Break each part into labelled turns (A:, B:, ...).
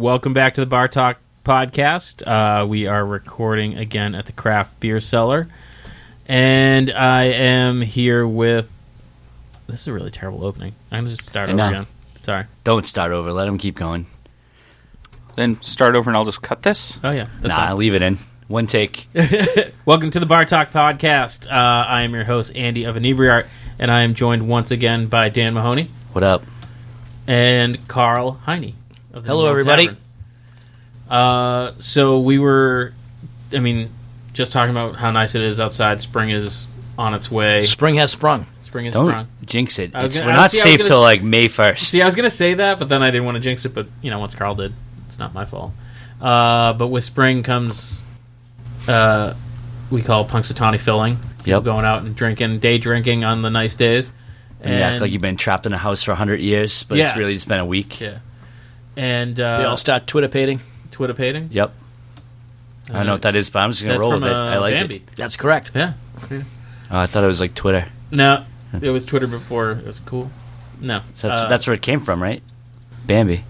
A: welcome back to the Bar Talk podcast. We are recording again at the Craft Beer Cellar, and I am here with... This is a really terrible opening. I'm going to just start over again. Sorry.
B: Don't start over. Let him keep going.
C: Then start over and I'll just cut this?
A: Oh, yeah.
B: Nah, leave it in. One take.
A: Welcome to the Bar Talk podcast. I am your host, Andy of Inebriart, and I am joined once again by Dan Mahoney.
B: What up?
A: And Karl Heine.
D: Hello, everybody.
A: So we were, just talking about how nice it is outside. Spring is on its way.
D: Spring has sprung.
A: Spring has
B: Don't
A: sprung.
B: jinx it. We're not safe till like May 1st.
A: See, I was going to say that, but then I didn't want to jinx it. But, once Karl did, it's not my fault. But with spring comes, we call Punxsutawney filling. People going out and drinking, day drinking on the nice days.
B: And you act like you've been trapped in a house for 100 years, but it's really just been a week.
A: Yeah. And
D: they all start Twitter-pating.
A: Twitter-pating?
B: Yep. I don't know what that is, but I'm just going to roll with it. I like
A: Bambi.
D: it. That's correct.
A: Yeah.
B: Oh, I thought it was like Twitter.
A: No, it was Twitter before it was cool. No.
B: So that's where it came from, right? Bambi.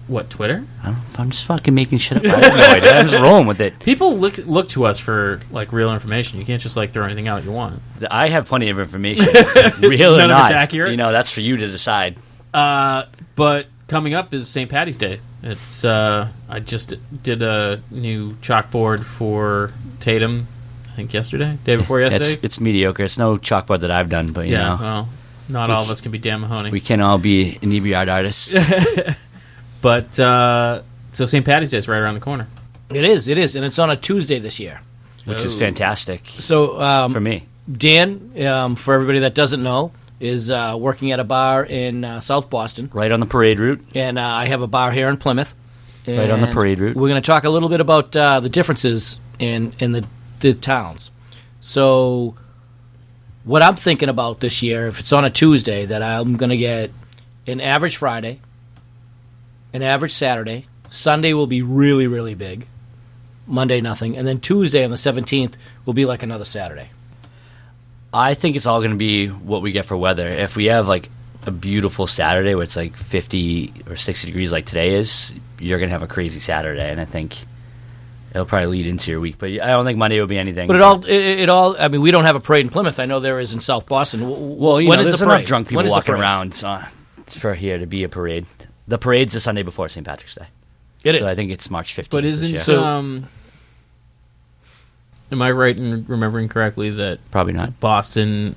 A: What, Twitter?
B: I'm just fucking making shit up. I have no idea. I'm just rolling with it.
A: People look to us for like real information. You can't just like throw anything out you want.
B: I have plenty of information. Real or
A: None
B: not.
A: of it's accurate?
B: That's for you to decide.
A: But coming up is St. Paddy's Day. It's I just did a new chalkboard for Tatum, I think yesterday, day before yesterday.
B: It's mediocre. It's no chalkboard that I've done, but you know.
A: Well, not all of us can be Dan Mahoney.
B: We can all be inebriate artists.
A: But so St. Paddy's Day is right around the corner.
D: It is, and it's on a Tuesday this year,
B: which is fantastic.
D: So
B: for me,
D: Dan, for everybody that doesn't know, is working at a bar in South Boston,
B: right on the parade route,
D: and I have a bar here in Plymouth,
B: right on the parade route.
D: We're going to talk a little bit about the differences in the towns. So, what I'm thinking about this year, if it's on a Tuesday, that I'm going to get an average Friday, an average Saturday. Sunday will be really, really big. Monday, nothing. And then Tuesday on the 17th will be like another Saturday.
B: I think it's all going to be what we get for weather. If we have like a beautiful Saturday where it's like 50 or 60 degrees like today is, you're going to have a crazy Saturday. And I think it'll probably lead into your week. But I don't think Monday will be anything.
D: But it all, we don't have a parade in Plymouth. I know there is in South Boston.
B: Well,
D: when is
B: there's
D: the parade?
B: enough drunk people walking around for here to be a parade. The parade's the Sunday before St. Patrick's Day.
D: It is.
B: So I think it's March 15th.
A: But isn't am I right in remembering correctly that
B: probably not?
A: Boston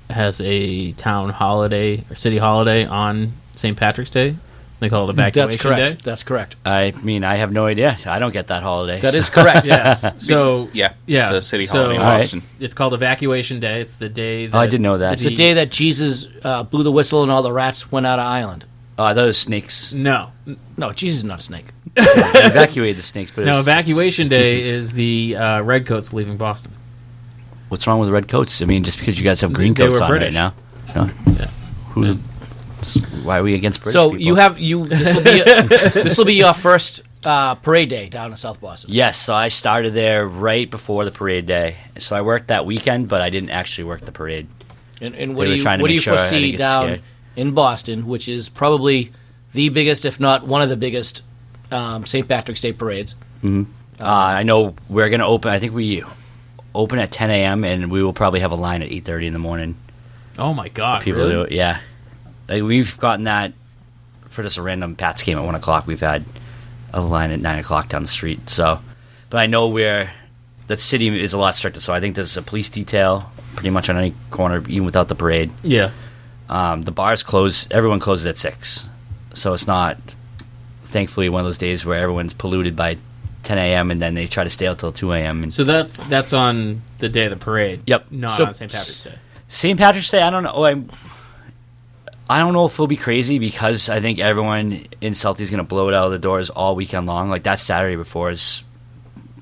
A: has a town holiday or city holiday on St. Patrick's Day? They call it Evacuation Day?
D: That's correct.
B: I have no idea. I don't get that holiday.
D: That is correct.
A: Yeah. So
C: it's a city holiday in Boston.
A: It's called Evacuation Day. It's the day that...
B: I didn't know that.
D: It's the day that Jesus blew the whistle and all the rats went out of Ireland.
B: Oh, I thought it was snakes.
A: No,
D: Jesus is not a snake.
B: They evacuated the snakes. But
A: no, Evacuation Day is the Redcoats leaving Boston.
B: What's wrong with Redcoats? Just because you guys have green coats on
A: British.
B: right now. No. Why are we against British
D: people?
B: So
D: this will be your first parade day down in South Boston.
B: Yes, so I started there right before the parade day. So I worked that weekend, but I didn't actually work the parade.
D: And what do you foresee down in Boston, which is probably the biggest, if not one of the biggest, St. Patrick's Day parades?
B: Mm-hmm. I know we're going to open. I think we open at 10 a.m. and we will probably have a line at 8:30 in the morning.
A: Oh my God!
B: People
A: really?
B: do it, yeah. We've gotten that for just a random Pats game at 1 o'clock. We've had a line at 9 o'clock down the street. So, but I know the city is a lot stricter. So I think there's a police detail pretty much on any corner, even without the parade.
A: Yeah.
B: The bars close. Everyone closes at 6, so it's not, thankfully, one of those days where everyone's polluted by 10 a.m. and then they try to stay out till 2 a.m.
A: So that's on the day of the parade.
B: Yep.
A: Not on St. Patrick's Day.
B: St. Patrick's Day, I don't know. I don't know if it'll be crazy because I think everyone in Southie is going to blow it out of the doors all weekend long. Like that Saturday before is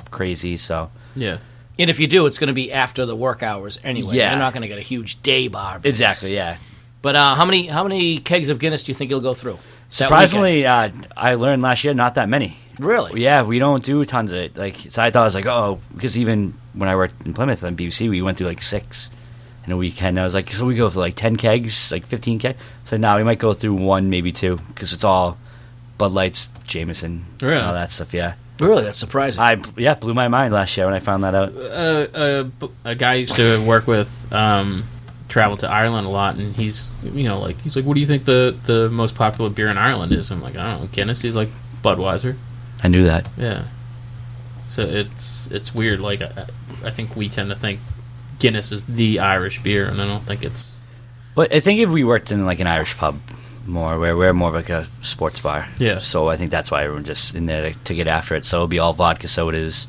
B: crazy. So
A: yeah.
D: And if you do, it's going to be after the work hours anyway.
B: Yeah.
D: You're not going to get a huge day bar.
B: Exactly. Yeah.
D: But how many kegs of Guinness do you think you'll go through?
B: Surprisingly, I learned last year not that many.
D: Really?
B: Yeah, we don't do tons of it. So I thought I was like, because even when I worked in Plymouth on BBC, we went through like 6 in a weekend. I was like, so we go for like 10 kegs, like 15 kegs. So now we might go through 1, maybe 2, because it's all Bud Lights, Jameson,
A: Really?
B: all that stuff. Yeah,
D: Really, that's surprising.
B: Blew my mind last year when I found that out.
A: A guy I used to work with traveled to Ireland a lot, and he's like, what do you think the most popular beer in Ireland is? I'm like, I don't know, Guinness. He's like, Budweiser.
B: I knew that.
A: Yeah. So it's weird. Like I think we tend to think Guinness is the Irish beer, and I don't think it's.
B: But I think if we worked in like an Irish pub more, where we're more of like a sports bar.
A: Yeah.
B: So I think that's why everyone's just in there to get after it. So it'll be all vodka sodas,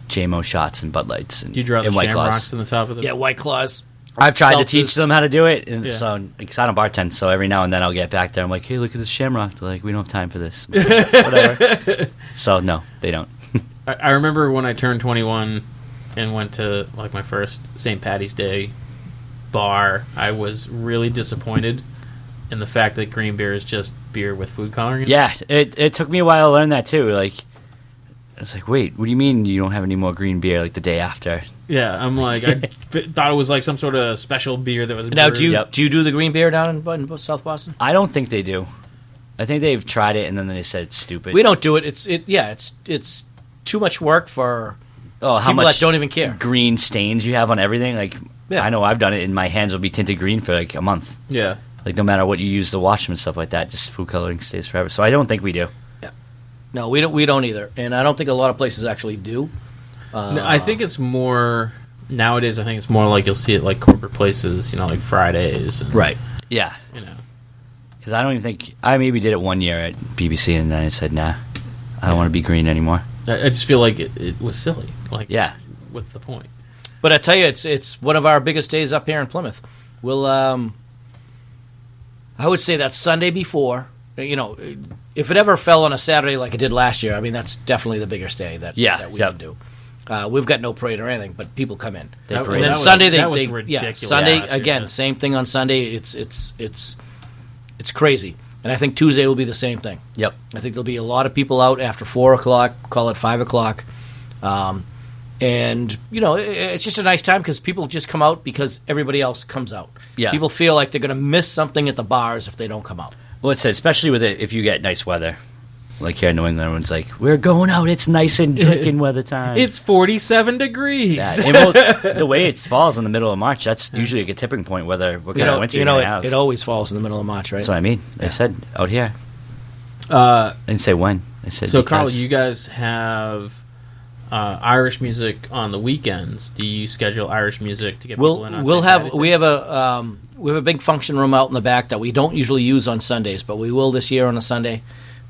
B: JMO shots, and Bud Lights. And,
A: do you draw the
B: White
A: shamrocks
B: Claws.
A: in the top of the?
D: Yeah, White Claws.
B: I've tried
D: Seltzers.
B: to teach them how to do it, and
A: Yeah.
B: so because I don't bartend, so every now and then I'll get back there. I'm like, hey, look at this shamrock. They're like, we don't have time for this. Whatever. So no, they don't.
A: I remember when I turned 21 and went to like my first St. Paddy's Day bar. I was really disappointed in the fact that green beer is just beer with food coloring in it.
B: Yeah, it took me a while to learn that too. Like, I was like, wait, what do you mean you don't have any more green beer like the day after?
A: Yeah, I'm like, I thought it was like some sort of special beer that was
D: Now,
A: brewed.
D: do you do the green beer down in South Boston?
B: I don't think they do. I think they've tried it and then they said it's stupid.
D: We don't do it. It's too much work for
B: how
D: people
B: much
D: that don't even care.
B: green stains you have on everything. Like,
D: Yeah.
B: I know I've done it, and my hands will be tinted green for like a month.
A: Yeah.
B: Like, no matter what you use to wash them and stuff like that, just food coloring stays forever. So I don't think we do.
D: No, we don't either, and I don't think a lot of places actually do.
A: No, I think it's more nowadays. I think it's more like you'll see it like corporate places, like Fridays, and,
D: Right.
B: Yeah.
A: You know,
B: Because I don't even think... I maybe did it one year at BBC, and then I said, nah, I don't want to be green anymore.
A: I just feel like it was silly. Like,
B: Yeah.
A: what's the point?
D: But I tell you, it's one of our biggest days up here in Plymouth. We'll, I would say that Sunday before, if it ever fell on a Saturday like it did last year, I mean, that's definitely the biggest day that we can do. We've got no parade or anything, but people come in.
B: They
D: And
B: parade.
D: then
A: That was-
D: Sunday,
A: that was
D: they
A: ridiculous.
D: Sunday
A: Yeah,
D: again,
A: yeah.
D: same thing on Sunday. It's crazy, and I think Tuesday will be the same thing.
B: Yep.
D: I think there'll be a lot of people out after 4 o'clock, call it 5 o'clock. And, it's just a nice time because people just come out because everybody else comes out.
B: Yeah.
D: People feel like they're going to miss something at the bars if they don't come out.
B: Well, it's especially with it if you get nice weather. Like here in New England, everyone's like, we're going out. It's nice and drinking weather time.
A: It's 47 degrees.
B: Yeah, and the way it falls in the middle of March, that's usually like a tipping point whether what kind of winter you're going to have.
D: It always falls in the middle of March, right?
B: That's what I mean. I said out here.
A: Uh,
B: I didn't say when. I said
A: so,
B: because.
A: Karl, you guys have Irish music on the weekends. Do you schedule Irish music to get people in on St. Paddy's Day?
D: We have a big function room out in the back that we don't usually use on Sundays, but we will this year on a Sunday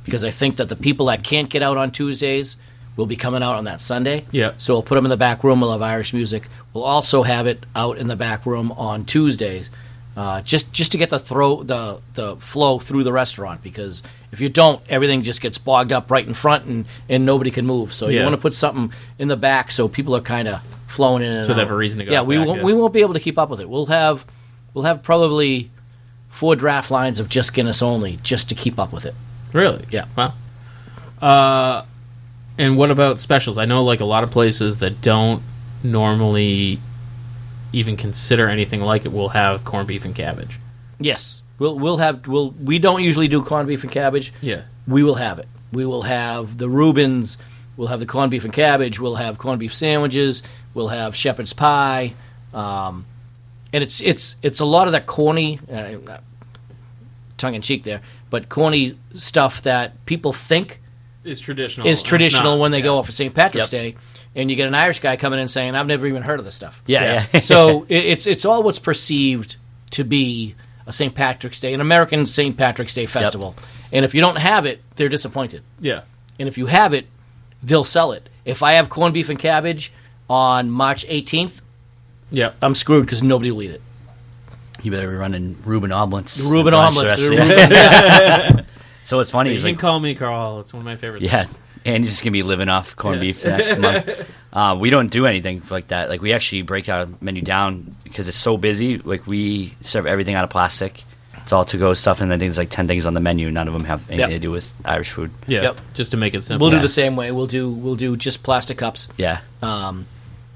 D: because I think that the people that can't get out on Tuesdays will be coming out on that Sunday.
A: Yeah.
D: So we'll put them in the back room. We'll have Irish music. We'll also have it out in the back room on Tuesdays, just to get the flow through the restaurant. Because if you don't, everything just gets bogged up right in front, and nobody can move. So you
A: Yeah.
D: want to put something in the back so people are kind of flowing in and out.
A: So they have a reason to go
D: Yeah,
A: out
D: we
A: back,
D: won't
A: yeah.
D: we won't be able to keep up with it. We'll have probably 4 draft lines of just Guinness only, just to keep up with it.
A: Really?
D: Yeah.
A: Wow. And what about specials? I know like a lot of places that don't normally even consider anything like it will have corned beef and cabbage.
D: Yes, we don't usually do corned beef and cabbage.
A: Yeah.
D: We will have it. We will have the Reubens. We'll have the corned beef and cabbage. We'll have corned beef sandwiches. We'll have shepherd's pie. And it's a lot of that corny, tongue in cheek there, but corny stuff that people think
A: Is traditional.
D: is traditional when they go
A: Yeah.
D: out for St. Patrick's
B: Yep.
D: Day, and you get an Irish guy coming in saying, "I've never even heard of this stuff."
B: Yeah.
D: So it's all what's perceived to be a St. Patrick's Day, an American St. Patrick's Day festival. And if you don't have it, they're disappointed.
A: Yeah.
D: And if you have it, they'll sell it. If I have corned beef and cabbage on March 18th,
A: Yeah.
D: I'm screwed because nobody will eat it.
B: You better be running Reuben omelets.
D: Reuben
B: and brunch the
D: omelets.
B: rest of the year. So it's funny.
A: You
B: He's
A: can
B: like,
A: call me Karl. It's one of my favorite
B: yeah,
A: things.
B: and he's just gonna be living off corned beef the next month. We don't do anything like that. Like we actually break our menu down because it's so busy. Like we serve everything out of plastic. It's all to-go stuff, and I think there's like 10 things on the menu. None of them have anything to do with Irish food.
A: Yeah.
D: Yep.
A: Just to make it simple.
D: We'll do the same way. We'll do just plastic cups.
B: Yeah,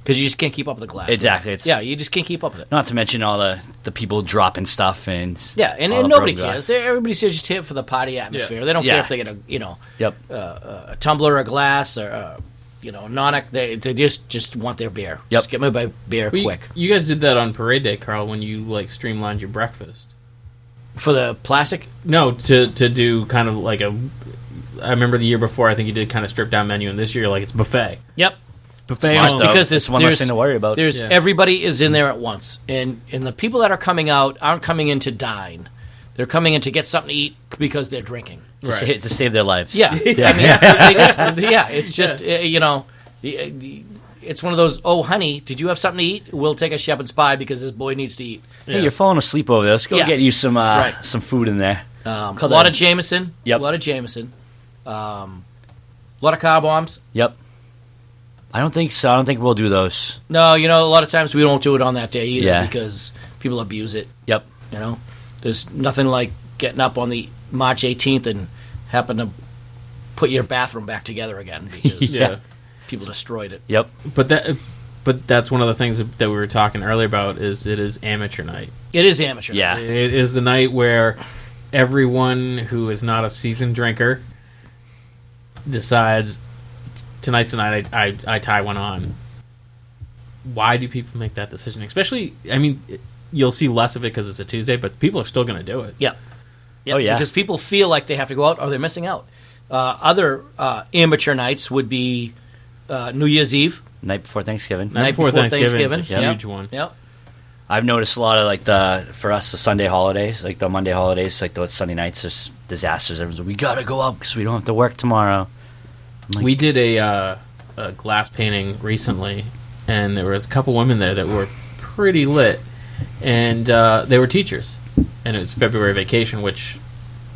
D: Because you just can't keep up with the glass.
B: Exactly.
D: You just can't keep up with it.
B: Not to mention all the people dropping stuff and
D: and nobody cares. Everybody's just here for the party atmosphere.
B: Yeah.
D: They don't care if they get a tumbler, a glass, or they just want their beer.
B: Yep.
D: Just get my beer quick.
A: You guys did that on parade day, Karl, when you streamlined your breakfast.
D: For the plastic?
A: No, to do kind of like I remember the year before, I think you did kind of stripped down menu, and this year it's buffet.
D: Yep.
A: Buffet
B: Smart,
A: only.
D: Because
B: it's one less thing to worry about.
D: Everybody is in there at once, and the people that are coming out aren't coming in to dine. They're coming in to get something to eat because they're drinking.
B: Right. To save their lives.
D: Yeah. I mean, it's just, it's one of those, oh, honey, did you have something to eat? We'll take a shepherd's pie because this boy needs to eat.
B: Hey, you're falling asleep over there. Let's go get you some food in there.
D: A lot of Jameson.
B: Yep.
D: A lot of Jameson. A lot of car bombs.
B: Yep. I don't think so. I don't think we'll do those.
D: No, a lot of times we don't do it on that day either because people abuse it.
B: Yep.
D: There's nothing like getting up on the March 18th and happen to put your bathroom back together again because people destroyed it.
B: Yep.
A: But that's one of the things that we were talking earlier about is it is amateur night.
D: It is amateur
B: night.
A: It is the night where everyone who is not a seasoned drinker decides tonight's the night I tie one on. Why do people make that decision? Especially, I mean, you'll see less of it because it's a Tuesday, but people are still going to do it.
D: Yeah.
B: Oh, yeah.
D: Because people feel like they have to go out or they're missing out. Other amateur nights would be New Year's Eve.
B: Night before Thanksgiving.
A: Night before Thanksgiving.
D: Is
A: a huge one.
D: Yep.
B: I've noticed a lot of for us, the Sunday holidays, the Monday holidays, those Sunday nights, there's disasters. Everyone's like, we got to go out because we don't have to work tomorrow.
A: We did a glass painting recently, and there was a couple women there that were pretty lit, and they were teachers, and it was February vacation, which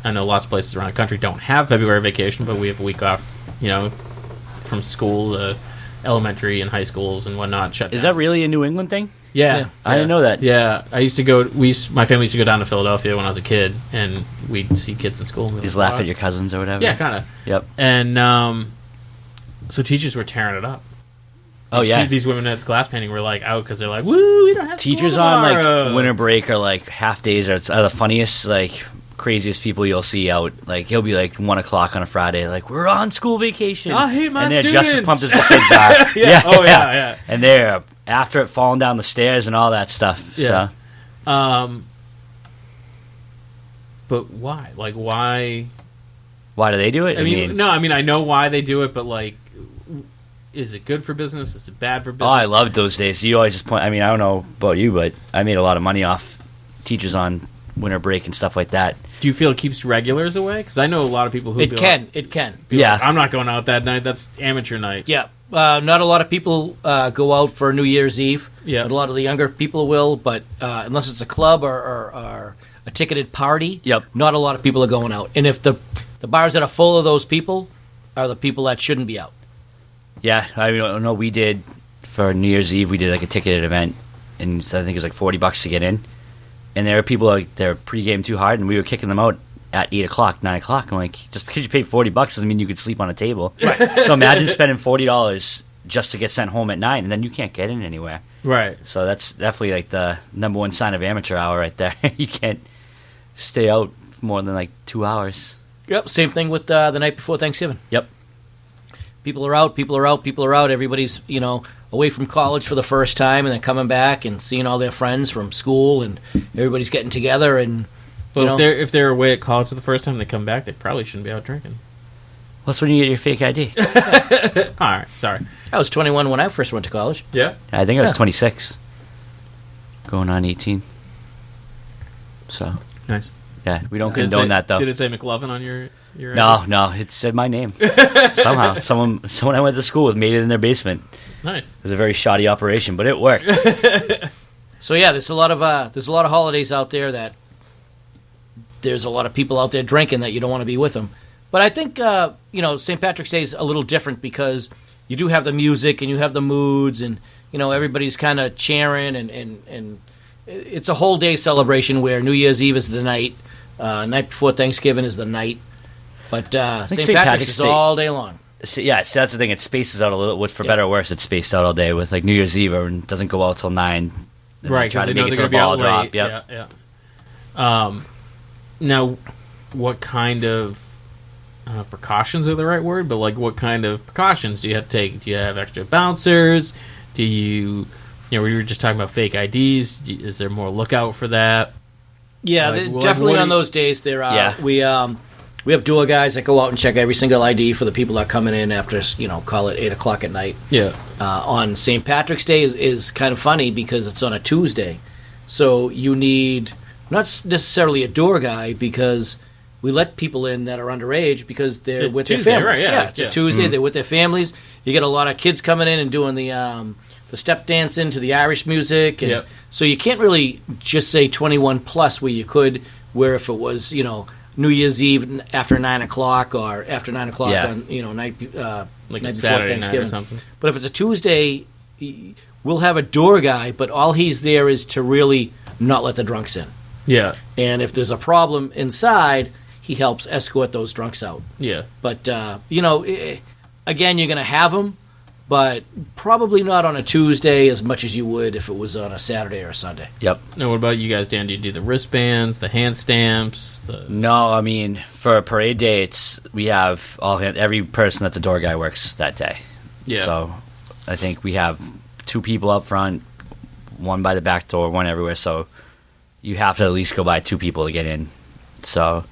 A: I know lots of places around the country don't have February vacation, but we have a week off, from school to elementary and high schools and whatnot. Shut down.
B: Is that really a New England thing?
A: Yeah.
B: I didn't know that.
A: Yeah, I used to go. My family used to go down to Philadelphia when I was a kid, and we'd see kids in school.
B: You just laugh at your cousins or whatever.
A: Yeah, kind of.
B: Yep.
A: And so teachers were tearing it up.
B: Oh yeah,
A: these women at glass painting were out because they're like, "Woo, we don't have
B: teachers on winter break or half days are the funniest craziest people you'll see out. He'll be 1 o'clock on a Friday, we're on school vacation.
A: I hate my
B: students. And they're just as pumped as the kids are.
A: Yeah. Oh yeah.
B: And they're after it falling down the stairs and all that stuff.
A: Yeah.
B: So.
A: But why? Why?
B: Why do they do it?
A: I mean, I know why they do it, but is it good for business? Is it bad for business?
B: Oh, I loved those days. You always just point. I don't know about you, but I made a lot of money off teachers on winter break and stuff like that.
A: Do you feel it keeps regulars away? Because I know a lot of people who
D: It can.
B: Yeah.
A: I'm not going out that night. That's amateur night.
D: Yeah. Not a lot of people go out for New Year's Eve.
A: Yeah.
D: But a lot of the younger people will, but unless it's a club or a ticketed party, not a lot of people are going out. And if the bars that are full of those people are the people that shouldn't be out.
B: Yeah, no, we did for New Year's Eve. We did a ticketed event, and so I think it was $40 to get in. And there were people they're pre-game too hard, and we were kicking them out at 8 o'clock, 9 o'clock. I'm like, just because you paid $40 doesn't mean you could sleep on a table. Right. So imagine spending $40 just to get sent home at 9, and then you can't get in anywhere.
A: Right.
B: So that's definitely the number one sign of amateur hour right there. You can't stay out more than 2 hours.
D: Yep. Same thing with the night before Thanksgiving.
B: Yep.
D: People are out. Everybody's, away from college for the first time and then coming back and seeing all their friends from school and everybody's getting together. And
A: if they're away at college for the first time, they come back, they probably shouldn't be out drinking.
B: Well, that's when you get your fake ID.
A: All right, sorry.
D: I was 21 when I first went to college.
A: Yeah?
B: I think I was 26. Going on 18. So.
A: Nice.
B: Yeah, we don't condone that, though.
A: Did it say McLovin on your
B: No, it said my name. Somehow. Someone I went to school with made it in their basement.
A: Nice.
B: It was a very shoddy operation, but it worked.
D: So yeah, there's a lot of holidays out there that there's a lot of people out there drinking that you don't want to be with them. But I think St. Patrick's Day is a little different because you do have the music and you have the moods and everybody's kind of cheering and it's a whole day celebration where New Year's Eve is the night, night before Thanksgiving is the night. But St. Patrick's is all day long.
B: So that's the thing. It spaces out a little. For better or worse, it's spaced out all day. With like New Year's Eve, and doesn't go out till 9.
A: Right,
B: try
A: because
B: to make it to the ball drop. Yep.
A: Yeah. Now, what kind of precautions are the right word? But like, what kind of precautions do you have to take? Do you have extra bouncers? Do you we were just talking about fake IDs. Is there more lookout for that?
D: Yeah, definitely on those days there are. Yeah. We have door guys that go out and check every single ID for the people that are coming in after, call it 8 o'clock at night.
A: Yeah.
D: On St. Patrick's Day is kind of funny because it's on a Tuesday. So you need not necessarily a door guy because we let people in that are underage because they're with
A: Tuesday,
D: their families.
A: Right?
D: Yeah, it's a Tuesday. Mm-hmm. They're with their families. You get a lot of kids coming in and doing the step dance into the Irish music. And so you can't really just say 21 plus where you could, where if it was, New Year's Eve after 9 o'clock or after 9 o'clock on night
A: like
D: night
A: a Saturday
D: before Thanksgiving
A: night or something.
D: But if it's a Tuesday, we'll have a door guy, but all he's there is to really not let the drunks in.
A: Yeah.
D: And if there's a problem inside, he helps escort those drunks out.
A: Yeah.
D: But again, you're going to have them, but probably not on a Tuesday as much as you would if it was on a Saturday or a Sunday.
B: Yep.
A: Now, what about you guys, Dan? Do you do the wristbands, the hand stamps?
B: No, I mean, for a parade day, we have every person that's a door guy works that day.
A: Yeah.
B: So I think we have 2 people up front, 1 by the back door, 1 everywhere. So you have to at least go by 2 people to get in. So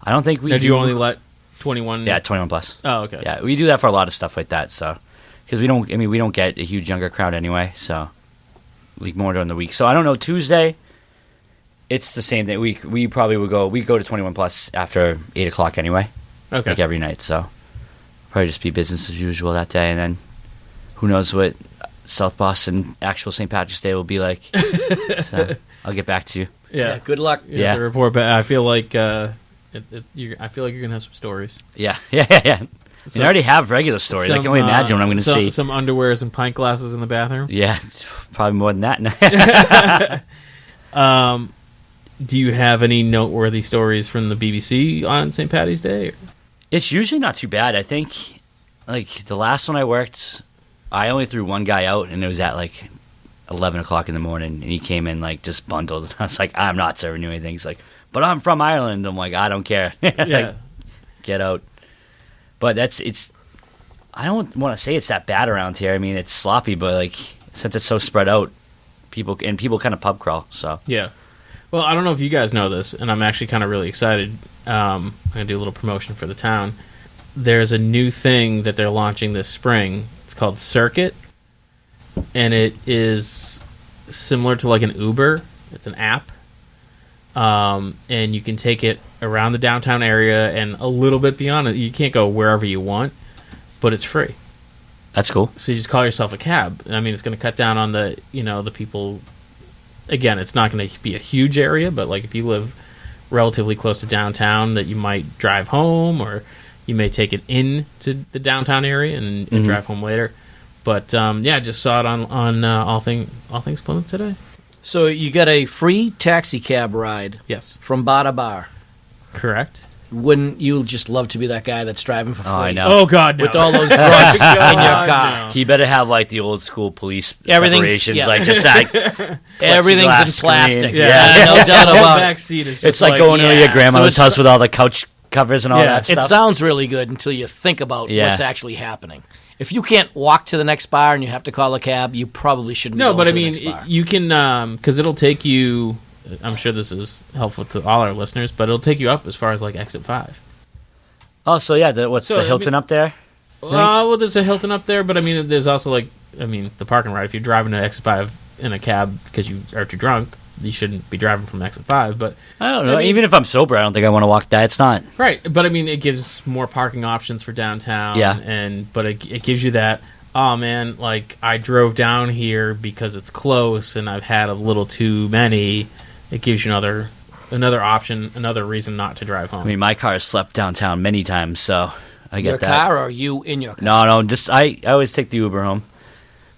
B: I don't think we.
A: Did you only let 21?
B: Yeah, 21 plus.
A: Oh, okay.
B: Yeah, we do that for a lot of stuff like that. So. Because we don't get a huge younger crowd anyway, so like more during the week. So I don't know. Tuesday, it's the same thing. We probably would go. We go to 21 plus after 8 o'clock anyway.
A: Okay.
B: Like every night. So probably just be business as usual that day, and then who knows what South Boston actual St. Patrick's Day will be like. So I'll get back to you.
D: Yeah. Good luck.
B: Yeah.
A: The report, but I feel like I feel like you're gonna have some stories.
B: Yeah. I already have regular stories. I can only imagine what I'm going to see.
A: Some underwears and pint glasses in the bathroom.
B: Yeah, probably more than that.
A: Do you have any noteworthy stories from the BBC on St. Paddy's Day?
B: It's usually not too bad. I think, like, the last one I worked, I only threw 1 guy out, and it was at, like, 11 o'clock in the morning, and he came in, like, just bundled. I was like, I'm not serving you anything. He's like, but I'm from Ireland. I'm like, I don't care.
A: Yeah.
B: Get out. But I don't want to say it's that bad around here. I mean, it's sloppy, but like since it's so spread out, people kind of pub crawl. So
A: yeah. Well, I don't know if you guys know this, and I'm actually kind of really excited. I'm gonna do a little promotion for the town. There's a new thing that they're launching this spring. It's called Circuit, and it is similar to like an Uber. It's an app, and you can take it around the downtown area and a little bit beyond it. You can't go wherever you want, but it's free.
B: That's cool.
A: So you just call yourself a cab. I mean, it's going to cut down on the people. Again, it's not going to be a huge area, but like if you live relatively close to downtown, that you might drive home, or you may take it in to the downtown area and drive home later. But I just saw it on All Things Plymouth today. So
D: you get a free taxi cab ride.
A: Yes.
D: From bar to bar.
A: Correct.
D: Wouldn't you just love to be that guy that's driving for free?
B: Oh, I know.
A: Oh, God, no.
D: With all those drugs in your car.
A: No.
B: He better have, like, the old school police separations.
D: Yeah.
B: Like, just that.
D: Everything's in
B: screen.
D: plastic.
B: Yeah.
D: No doubt about
A: back
D: it.
A: seat is just
B: It's like going to your grandmother's house with all the couch covers and all that
D: It
B: stuff.
D: sounds really good until you think about what's actually happening. If you can't walk to the next bar and you have to call a cab, you probably shouldn't be going to the next bar.
A: You can, because it'll take you, I'm sure this is helpful to all our listeners, but it'll take you up as far as like exit 5.
B: Oh, so yeah, the Hilton up there?
A: Well, there's a Hilton up there, but I mean, there's also the parking right. If you're driving to exit 5 in a cab because you are too drunk, you shouldn't be driving from exit 5. But
B: I don't know. Even if I'm sober, I don't think I want to walk that. It's not
A: right. But I mean, it gives more parking options for downtown.
B: Yeah.
A: But it gives you that. Oh man, like I drove down here because it's close and I've had a little too many. It gives you another option, another reason not to drive home.
B: I mean, my car has slept downtown many times, so I get
D: your
B: that.
D: Your car or you in your car?
B: No, just I always take the Uber home,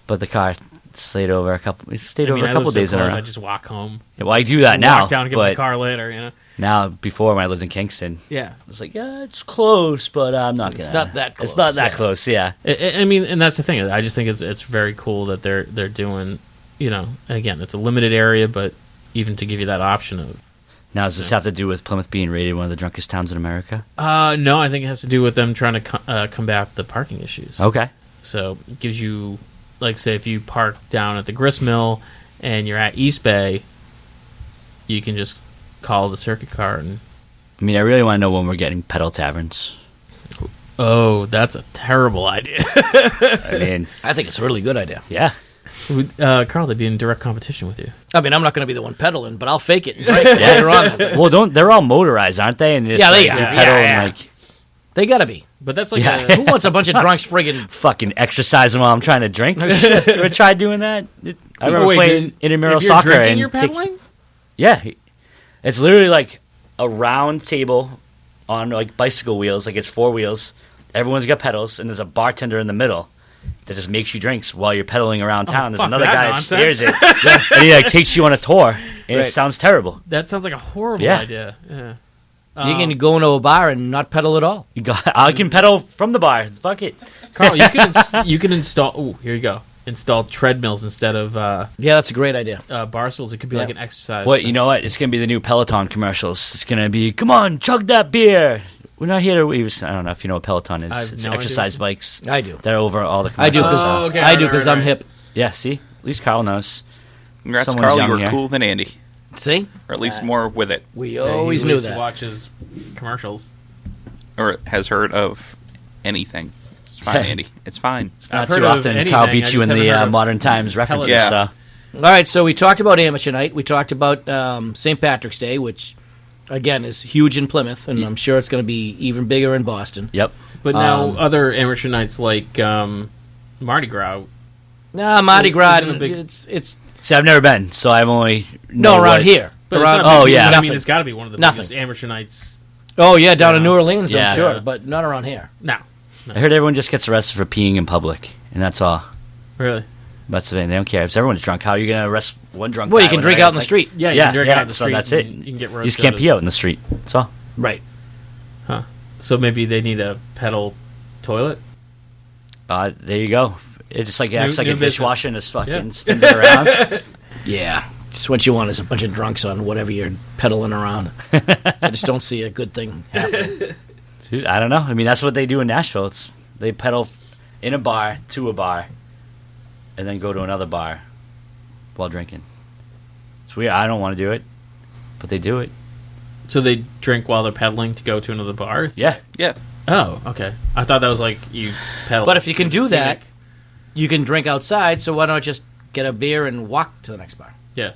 B: but the car stayed over a couple days in a row.
A: I just walk home.
B: Yeah, well, I do that now.
A: Walk down and get my car later, you know.
B: Now, before when I lived in Kingston,
A: yeah,
B: I was like, yeah, it's close, but I'm not gonna.
D: It's not that close.
B: It's not that close, yeah.
A: I mean, and that's the thing. I just think it's very cool that they're doing, you know, again, it's a limited area, but even to give you that option of.
B: Now, does this have to do with Plymouth being rated one of the drunkest towns in America?
A: No, I think it has to do with them trying to combat the parking issues.
B: Okay.
A: So it gives you, like, say, if you park down at the grist mill and you're at East Bay, you can just call the circuit car. And
B: I mean, I really want to know when we're getting pedal taverns.
A: Oh, that's a terrible idea.
B: I mean,
D: I think it's a really good idea.
B: Yeah.
A: Carl, they'd be in direct competition with you.
D: I mean, I'm not going to be the one pedaling, but I'll fake it and drink later on.
B: Well, they're all motorized, aren't they? And
D: yeah, they are.
B: And like,
D: they got to be.
A: But that's like
D: who wants a bunch of drunks friggin'
B: fucking exercising while I'm trying to drink? No shit. You ever tried doing that? I remember playing intramural soccer and
A: you're pedaling?
B: Yeah, it's literally like a round table on like bicycle wheels, like it's 4 wheels. Everyone's got pedals, and there's a bartender in the middle that just makes you drinks while you're pedaling around town. There's another guy that steers it, and he like takes you on a tour, and it sounds terrible.
A: That sounds like a horrible idea. Yeah.
D: You can go into a bar and not pedal at all.
B: I can pedal from the bar. Fuck it,
A: Carl. You can install. Oh, here you go. Install treadmills instead of.
D: Yeah, that's a great idea.
A: Bar stools. It could be like an exercise.
B: Well, you know what? It's gonna be the new Peloton commercials. It's gonna be, come on, chug that beer. We're not here to. I don't know if you know what Peloton is. It's exercise bikes.
D: I do.
B: They're over all the
D: I
B: commercials.
D: do because I'm hip.
B: Yeah. See, at least Karl knows.
C: Congrats, Karl. You were cooler than Andy.
D: See?
C: Or at least more with it.
D: We always knew that.
A: He watches commercials.
C: Or has heard of anything. It's fine, Andy. It's fine.
B: It's not too often Karl beats you in the modern times references.
C: Yeah.
B: So.
D: All right, so we talked about Amateur Night. We talked about St. Patrick's Day, which, again, is huge in Plymouth, and I'm sure it's going to be even bigger in Boston.
B: Yep.
A: But now other amateur nights like Mardi Gras.
D: Nah, Mardi Gras, it's...
B: See, I've never been, so I've only...
D: around here.
A: But
B: yeah.
A: I mean, it's got to be one of the biggest amateur nights.
D: Oh, yeah, down in New Orleans, I'm sure, but not around here.
A: No.
B: I heard everyone just gets arrested for peeing in public, and that's all.
A: Really?
B: That's the thing. They don't care. If everyone's drunk, how are you going to arrest one drunk guy?
D: Well, you can drink out in the street.
A: Yeah, you can drink out in the street.
B: So that's it.
A: You can get
B: you just can't pee out in the street. That's all.
D: Right.
A: Huh. So maybe they need a pedal toilet?
B: There you go. It just acts like a dishwasher and just fucking spins it around.
D: Yeah. Just what you want is a bunch of drunks on whatever you're pedaling around. I just don't see a good thing happening.
B: Dude, I don't know. I mean, that's what they do in Nashville. They pedal in a bar to a bar and then go to another bar while drinking. It's weird. I don't want to do it, but they do it.
A: So they drink while they're pedaling to go to another bar?
B: Yeah.
C: Yeah.
A: Oh, okay. I thought that was like you pedal.
D: But if you can do that, you can drink outside, so why not just get a beer and walk to the next bar?
A: Yeah.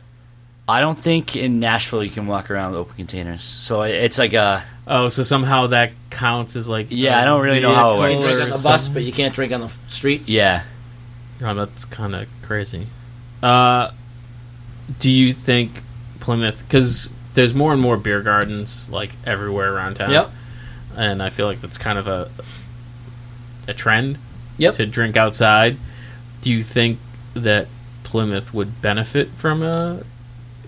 B: I don't think in Nashville you can walk around with open containers. So it's like a...
A: Oh, so somehow that counts as like...
B: Yeah, I don't really know how it works.
D: You can drink on the bus, but you can't drink on the street?
B: Yeah.
A: Oh, that's kind of crazy. Do you think Plymouth... Because there's more and more beer gardens like everywhere around town.
D: Yep.
A: And I feel like that's kind of a trend
D: to
A: drink outside. Do you think that Plymouth would benefit from a...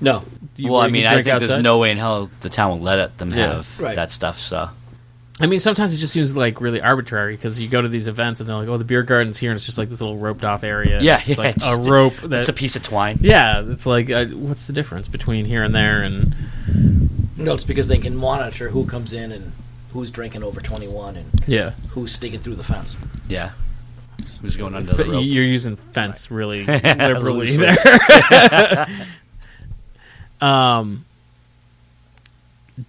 D: No.
B: Well, I mean, I think there's no way in hell the town will let them have
D: right.
B: that stuff, so...
A: I mean, sometimes it just seems like really arbitrary because you go to these events and they're like, "Oh, the beer garden's here," and it's just like this little roped-off area.
B: Yeah,
A: it's like a rope.
B: It's a piece of twine.
A: Yeah, it's like, what's the difference between here and there? And
D: no, it's because they can monitor who comes in and who's drinking over 21 and who's sneaking through the fence.
B: Yeah, who's going under the rope?
A: You're using fence really liberally there.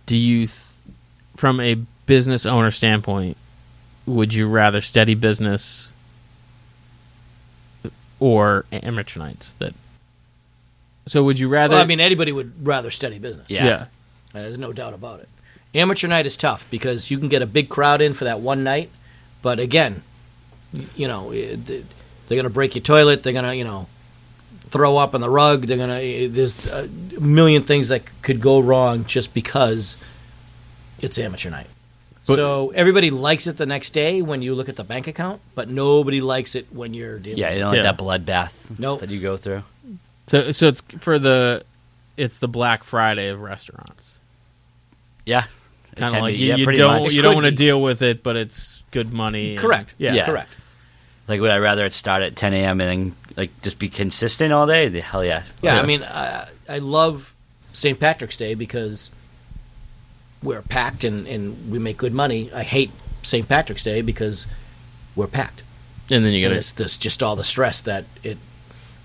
A: Do you, from a business owner standpoint, would you rather steady business or amateur nights? So would you rather...
D: Well, I mean, anybody would rather steady business.
B: Yeah.
D: There's no doubt about it. Amateur night is tough because you can get a big crowd in for that one night, but again, they're going to break your toilet, they're going to, throw up on the rug, there's a million things that could go wrong just because it's amateur night. So everybody likes it the next day when you look at the bank account, but nobody likes it when you're dealing
B: Yeah,
D: with
B: you
D: it.
B: don't like that bloodbath
D: Nope.
B: that you go through.
A: So it's the Black Friday of restaurants.
B: Yeah. It
A: Kind of
B: can
A: like
B: be.
A: you,
B: Yeah,
A: you
B: pretty
A: don't
B: much.
A: you don't
D: Could
A: want to
D: be.
A: deal with it, but it's good money. and-
D: Correct.
A: Yeah.
D: Correct.
B: Like, would I rather it start at 10 a.m. and then like just be consistent all day? Hell yeah.
D: Yeah,
A: Yeah.
D: I mean, I love St. Patrick's Day because we're packed and we make good money. I hate St. Patrick's Day because we're packed.
A: And then you
D: And
A: get
D: it's this just all the stress that it,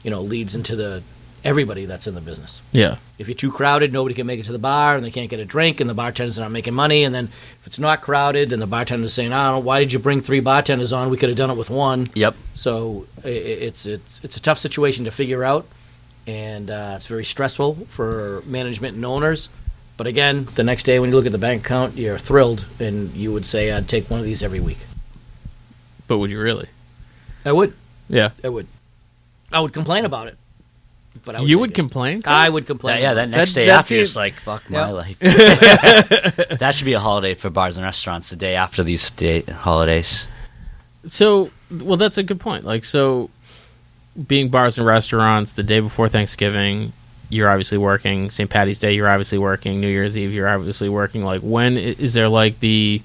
D: leads into everybody that's in the business.
A: Yeah.
D: If you're too crowded, nobody can make it to the bar, and they can't get a drink, and the bartender's not making money. And then if it's not crowded, then the bartender's saying, "Oh, why did you bring 3 bartenders on? We could have done it with 1."
B: Yep.
D: So it's a tough situation to figure out, and it's very stressful for management and owners. But again, the next day when you look at the bank account, you're thrilled, and you would say, "I'd take one of these every week."
A: But would you really?
D: I would.
A: Yeah.
D: I would. I would complain about it. But I would
A: You
D: take
A: would
D: it.
A: complain?
D: I would complain.
B: Yeah,
D: about
B: that
D: it.
B: next
A: That-
B: day
A: that's
B: after, you're
A: it.
B: just like, fuck my
D: Yep.
B: life. That should be a holiday for bars and restaurants, the day after these holidays.
A: So, well, that's a good point. Like, so being bars and restaurants, the day before Thanksgiving, you're obviously working. St. Patty's Day, you're obviously working. New Year's Eve, you're obviously working. Like, when is there like the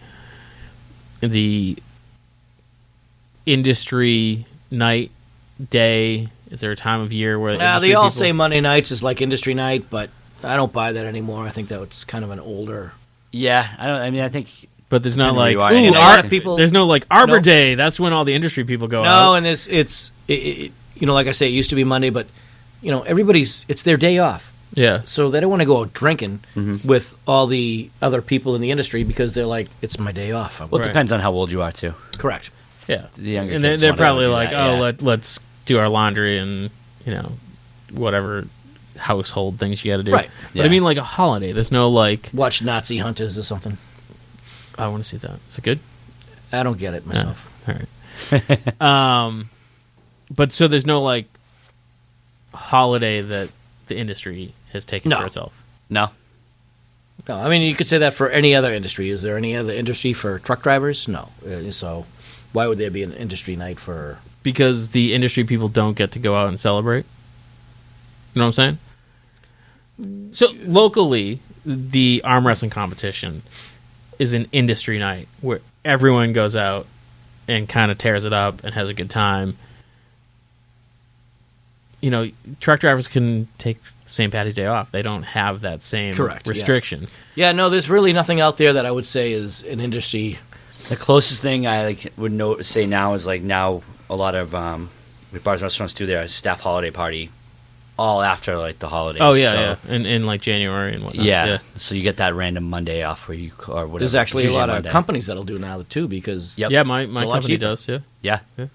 A: industry night day? Is there a time of year where
D: They
A: industry
D: all
A: people-
D: say Monday nights is like industry night, but I don't buy that anymore. I think that's kind of an older.
B: Yeah, I think
A: But there's not
B: Depending
A: like
B: where you are,
A: ooh,
B: any
D: lot
B: day.
D: of people.
A: there's no like Arbor
D: Nope.
A: Day. That's when all the industry people go
D: No,
A: out.
D: and it's like I say, it used to be Monday, but it's their day off,
A: Yeah,
D: so they don't want to go out drinking
B: Mm-hmm.
D: with all the other people in the industry because they're like, it's my day off.
B: well,
A: Right.
B: it depends on how old you are too.
D: Correct.
A: yeah.
B: The younger
A: And
B: kids
A: they're
B: wanna go
A: probably
B: do
A: like,
B: that,
A: oh,
B: yeah.
A: let's do our laundry and whatever household things you got to do.
D: Right.
A: But I
B: Yeah.
A: mean, like a holiday. There's no like.
D: Watch Nazi Hunters or something.
A: I want to see that. Is it good?
D: I don't get it myself.
A: All right. But so there's no like holiday that the industry has taken
D: No.
A: for itself.
B: No.
D: No, I mean you could say that for any other industry. Is there any other industry for truck drivers? No. So why would there be an industry night for?
A: Because the industry people don't get to go out and celebrate. You know what I'm saying? So locally, the arm wrestling competition is an industry night where everyone goes out and kind of tears it up and has a good time. Truck drivers can take St. Patty's Day off. They don't have that same
D: Correct, yeah.
A: restriction.
D: Yeah, no, there's really nothing out there that I would say is an industry.
B: The closest thing I would say now is now a lot of bars and restaurants do their staff holiday party all after the holidays.
A: Oh yeah,
B: so,
A: yeah, in like January and whatnot.
B: yeah. So you get that random Monday off where you or whatever.
D: There's actually a
B: Usually
D: lot
B: Monday.
D: of companies that'll do now too because
B: Yep.
A: Yeah, my
D: a lot
A: company
D: cheaper.
A: does. Yeah,
B: Yeah.
A: Yeah.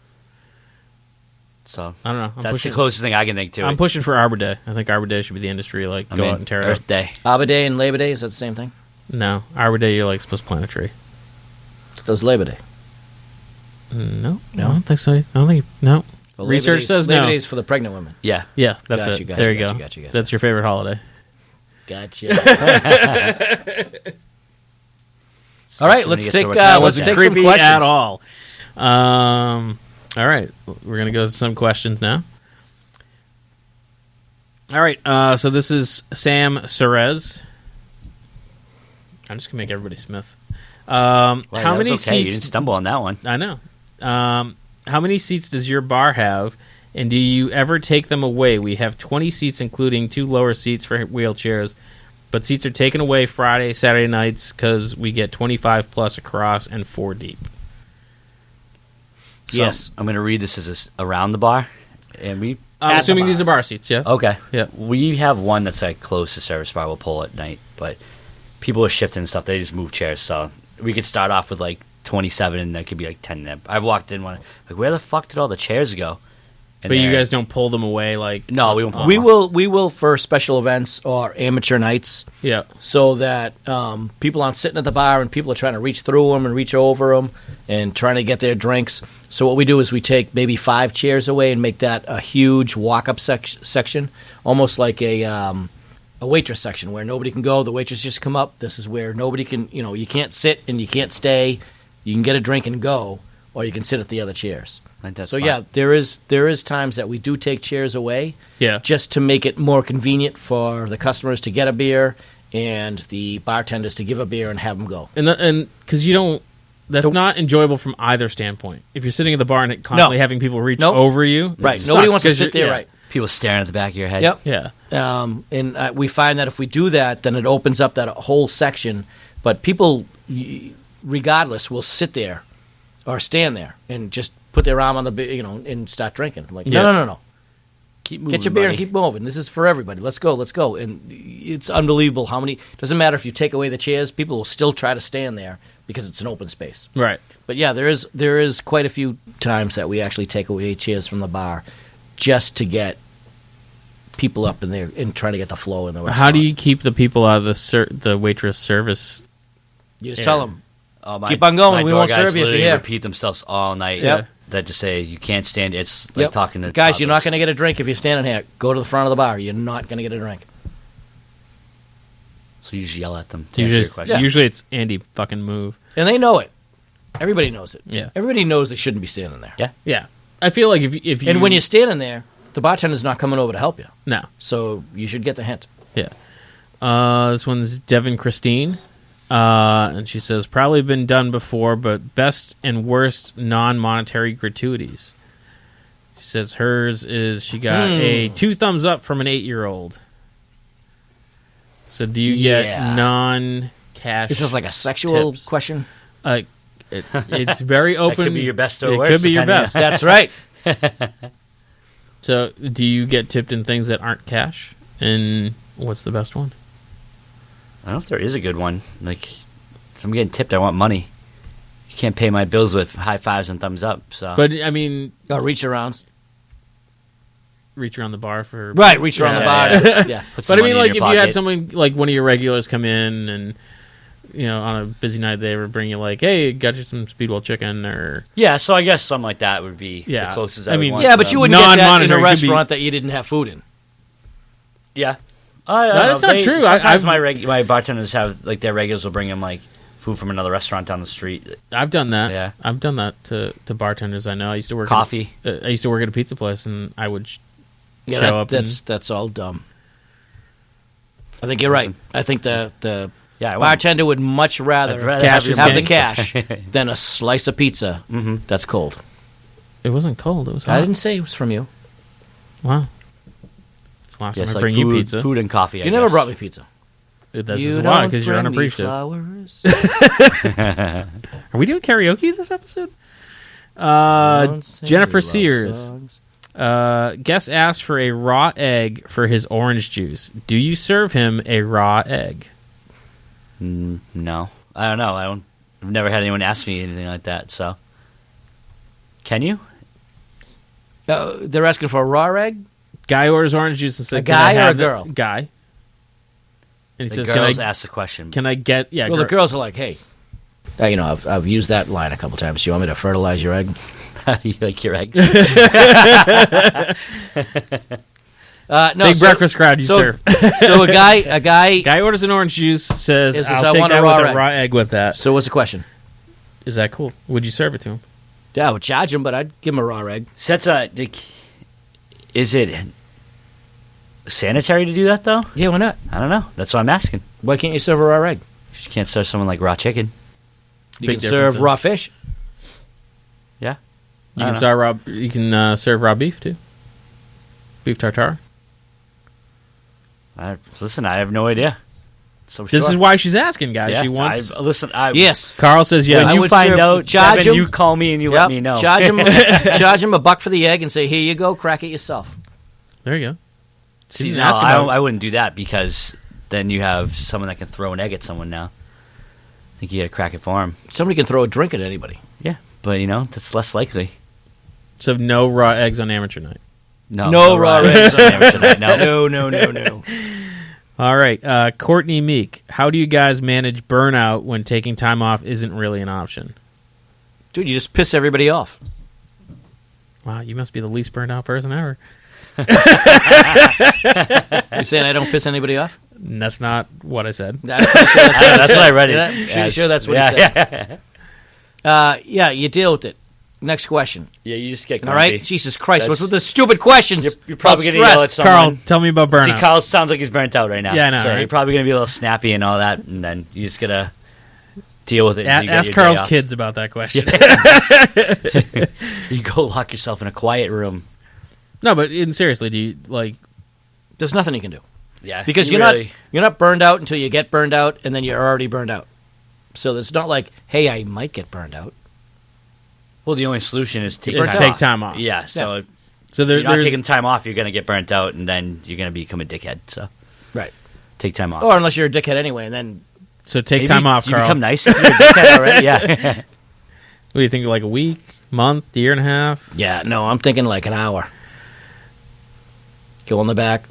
B: So
A: I don't know. I'm
B: that's
A: pushing,
B: the closest thing I can think to.
A: I'm
B: it.
A: pushing for Arbor Day. I think Arbor Day should be the industry. Go out and tear it up.
B: Earth Day.
D: Arbor Day and Labor Day, is that the same thing?
A: No, Arbor Day you're supposed to plant a tree.
D: Those Labor Day.
A: No,
D: No?
A: I don't think so. I don't think no.
D: Well,
A: Research says
D: Labor
A: no.
D: Day is for the pregnant women.
B: Yeah.
A: Yeah, that's
D: Gotcha,
A: it.
D: gotcha,
A: there you
D: gotcha,
A: go.
D: gotcha.
A: That's your favorite holiday.
D: Gotcha. All right,
B: When
D: let's
B: you get
D: take
B: to work
A: That
B: out,
D: let's
A: wasn't
D: take some
A: creepy
D: questions.
A: at all. All right, we're gonna go to some questions now. All right, so this is Sam Cerez. I'm just gonna make everybody Smith.
B: Wow,
A: how
B: that was
A: many
B: okay. You didn't
A: seats?
B: stumble on that one.
A: I know. How many seats does your bar have, and do you ever take them away? We have 20 seats, including 2 lower seats for wheelchairs, but seats are taken away Friday, Saturday nights because we get 25 plus across and 4 deep.
B: So
D: Yes.
B: I'm going to read this as around the bar, and we.
A: I'm
D: At the
A: assuming
D: bar.
A: these are bar seats, yeah?
B: Okay.
A: Yeah.
B: We have one that's close to service bar. We'll pull at night, but people are shifting and stuff. They just move chairs, so we could start off with 27, and there could be 10 in there. I've walked in one where the fuck did all the chairs go? And
A: But you
B: they're-
A: guys don't pull them away,
B: No, we won't. Pull
D: We
B: them.
D: will for special events or amateur nights,
A: Yeah.
D: so that people aren't sitting at the bar and people are trying to reach through them and reach over them and trying to get their drinks. So what we do is we take maybe 5 chairs away and make that a huge walk-up section, almost like a a waitress section where nobody can go. The waitress just come up. This is where nobody can, you can't sit and you can't stay. You can get a drink and go, or you can sit at the other chairs.
B: Like that's
D: So
B: smart.
D: yeah, there is times that we do take chairs away,
A: Yeah.
D: just to make it more convenient for the customers to get a beer and the bartenders to give a beer and have them go.
A: And because you don't, that's not enjoyable from either standpoint. If you're sitting at the bar and constantly having people reach
D: Nope.
A: over you, it
D: Right.
A: sucks
D: Nobody wants to
A: 'cause
D: sit there,
A: yeah.
D: right.
B: People staring at the back of your head.
D: Yep.
A: Yeah.
D: And we find that if we do that, then it opens up that whole section. But people, regardless, will sit there or stand there and just put their arm on the, and start drinking. I'm like,
A: Yeah.
D: no.
B: Keep moving,
D: Get your beer
B: buddy.
D: and keep moving. This is for everybody. Let's go. And it's unbelievable how many. Doesn't matter if you take away the chairs, people will still try to stand there because it's an open space.
A: Right.
D: But yeah, there is quite a few times that we actually take away chairs from the bar just to get people up in there and trying to get the flow in the restaurant.
A: How do you keep the people out of the waitress service?
D: You just
A: Yeah.
D: tell them.
B: Oh,
D: Keep on going.
B: My
D: We
B: door
D: won't
B: guys
D: serve you if you're
B: literally
D: here.
B: repeat themselves all night.
D: Yep.
B: That just say you can't stand. It's like talking to
D: guys. You're not
B: toddlers.
D: going to get a drink if you're standing here. Go to the front of the bar. You're not going to get a drink.
B: So you just yell at them to answer your question.
A: Usually it's Andy, fucking move.
D: And they know it. Everybody knows it.
A: Yeah.
D: Everybody knows they shouldn't be standing there.
B: Yeah.
A: Yeah. I feel like if you
D: And when you're standing there, the bartender's not coming over to help you.
A: no.
D: So you should get the hint.
A: Yeah. This one's Devin Christine. And she says, probably been done before, but best and worst non-monetary gratuities. She says hers is she got a 2 thumbs up from an 8-year-old. So do you
D: Yeah.
A: get non-cash?
D: This is like a sexual
A: tips?
D: question.
A: It's very open.
B: That could be your best or
A: It
B: worst.
A: could be your
B: depending
A: best.
D: That's right.
A: So do you get tipped in things that aren't cash? And what's the best one?
B: I don't know if there is a good one. Like, if I'm getting tipped, I want money. You can't pay my bills with high fives and thumbs up. So,
A: But I mean,
D: Reach arounds.
A: reach around the bar for
D: Right, reach around the bar.
B: yeah.
D: Yeah.
B: put some
A: But I
B: money
A: mean,
B: in
A: like if
B: your
A: you had
B: pocket.
A: someone like one of your regulars come in and on a busy night they would bring you like, hey, got you some Speedwell chicken or
B: Yeah, so I guess something like that would be
A: Yeah.
B: the closest
A: I
B: I would
A: mean,
B: want
D: Yeah,
B: to
D: but
B: them.
D: you wouldn't get that in a
A: Non-monetary could be-
D: restaurant that you didn't have food in.
B: Yeah.
A: That's not true.
B: Sometimes
A: I've-
B: my bartenders have, like, their regulars will bring them, like, food from another restaurant down the street.
A: I've done that.
B: Yeah.
A: I've done that to bartenders I know. I used to work
B: Coffee.
A: I used to work at a pizza place and I would
D: Yeah,
A: show up.
D: that's all dumb. I think you're right. I think the
B: Yeah, I wouldn't-
D: bartender would much rather,
B: I'd rather have your
D: have the
B: money.
D: cash than a slice of pizza that's cold.
A: it wasn't cold. It was hot.
D: I didn't say it was from you.
A: Wow. It's the last
B: Yeah, it's
A: time I
B: like
A: bring
B: food,
A: you pizza.
B: food and coffee.
D: You never brought me pizza.
A: That's
D: You
A: just why,
D: don't
A: because you're
D: bring me
A: unappreciative.
D: flowers.
A: Are we doing karaoke this episode?
D: Don't sing
A: Jennifer
D: love
A: Sears.
D: songs.
A: Guest asked for a raw egg for his orange juice. Do you serve him a raw egg?
B: No. I don't know. I've never had anyone ask me anything like that, so. Can you?
D: They're asking for a raw egg?
A: Guy orders orange juice and said,
D: A guy
A: "Can I
D: or a
A: have it?"
D: girl?
A: Guy. And he
B: The
A: says,
B: girls ask the question.
A: can I get... Yeah,
D: Well, the girls are like, hey, I've used that line a couple times. Do you want me to fertilize your egg?
B: How do you like your eggs?
D: No,
A: Big breakfast crowd you serve.
D: So a guy.
A: Guy orders an orange juice, says,
D: Says,
A: I'll
D: "I
A: take
D: want a
A: that
D: raw
A: with a
D: egg."
A: raw egg with that.
D: So what's the question?
A: Is that cool? Would you serve it to him?
D: Yeah, I would charge him, but I'd give him a raw egg.
B: So that's is it sanitary to do that, though?
D: Yeah, why not?
B: I don't know. That's what I'm asking.
D: Why can't you serve a raw egg?
B: You can't serve someone like raw chicken.
D: You
A: Big
D: can serve
A: difference,
D: raw fish.
B: Yeah.
A: You
B: I
A: can
B: don't
A: serve raw. You can serve raw beef too. Beef tartare.
B: Listen, I have no idea. So
A: This
B: sure.
A: is why she's asking, guys.
B: Yeah,
A: she wants.
B: listen,
D: Yes.
A: Carl says yes.
B: When
D: I
B: you
D: would
B: find
D: serve-
B: out,
D: charge
B: Devin,
D: him.
B: you call me and you let me know.
D: Charge him $1 for the egg and say, here you go, crack it yourself.
A: There you go. She
B: See,
A: didn't
B: no,
A: ask about it.
B: I wouldn't do that because then you have someone that can throw an egg at someone now. I think you got to crack it for him.
D: Somebody can throw a drink at anybody.
B: Yeah, but that's less likely.
A: So no raw eggs on amateur night.
B: No
D: raw
B: eggs on amateur night, no.
D: No.
A: All right, Courtney Meek. How do you guys manage burnout when taking time off isn't really an option?
D: Dude, you just piss everybody off.
A: Wow, you must be the least burned out person ever.
D: You saying I don't piss anybody off?
A: That's not what I said.
D: I'm pretty sure
B: That's what I read it.
D: Yeah, I'm pretty
B: as.
D: sure that's what he said. Yeah, you deal with it. Next question.
B: Yeah, you just get
D: All
B: grumpy.
D: right? Jesus Christ,
B: That's-
D: what's with the stupid questions?
B: You're probably
D: about
B: going to yell at
D: stress?
B: someone.
A: Carl, tell me about
B: See,
A: burnout.
B: Karl sounds like he's burnt out right now.
A: Yeah, I know,
B: So
A: right?
B: you're probably going to be a little snappy and all that, and then you just got to deal with it. until you get
A: Ask
B: your
A: Carl's
B: day off.
A: kids about that question.
B: You go lock yourself in a quiet room.
A: No, but seriously, do you like?
D: There's nothing you can do.
B: Yeah,
D: Because
B: you
D: you're not burned out until you get burned out, and then you're already burned out. So it's not like, hey, I might get burned out.
B: Well, the only solution is take
A: Is
B: time
A: take
B: off.
A: time off.
B: Yeah, so
A: So
B: if you're not
A: there's
B: taking time off, you're going to get burnt out, and then you're going to become a dickhead. So
D: Right.
B: take time off.
D: Or unless you're a dickhead anyway, and then
A: so take
B: Maybe
A: time off,
B: you
A: Carl.
B: become nice if you're a dickhead already. Yeah.
A: What do you think? Like a week, month, year and a half?
D: yeah, no, I'm thinking like an hour. Go in the back,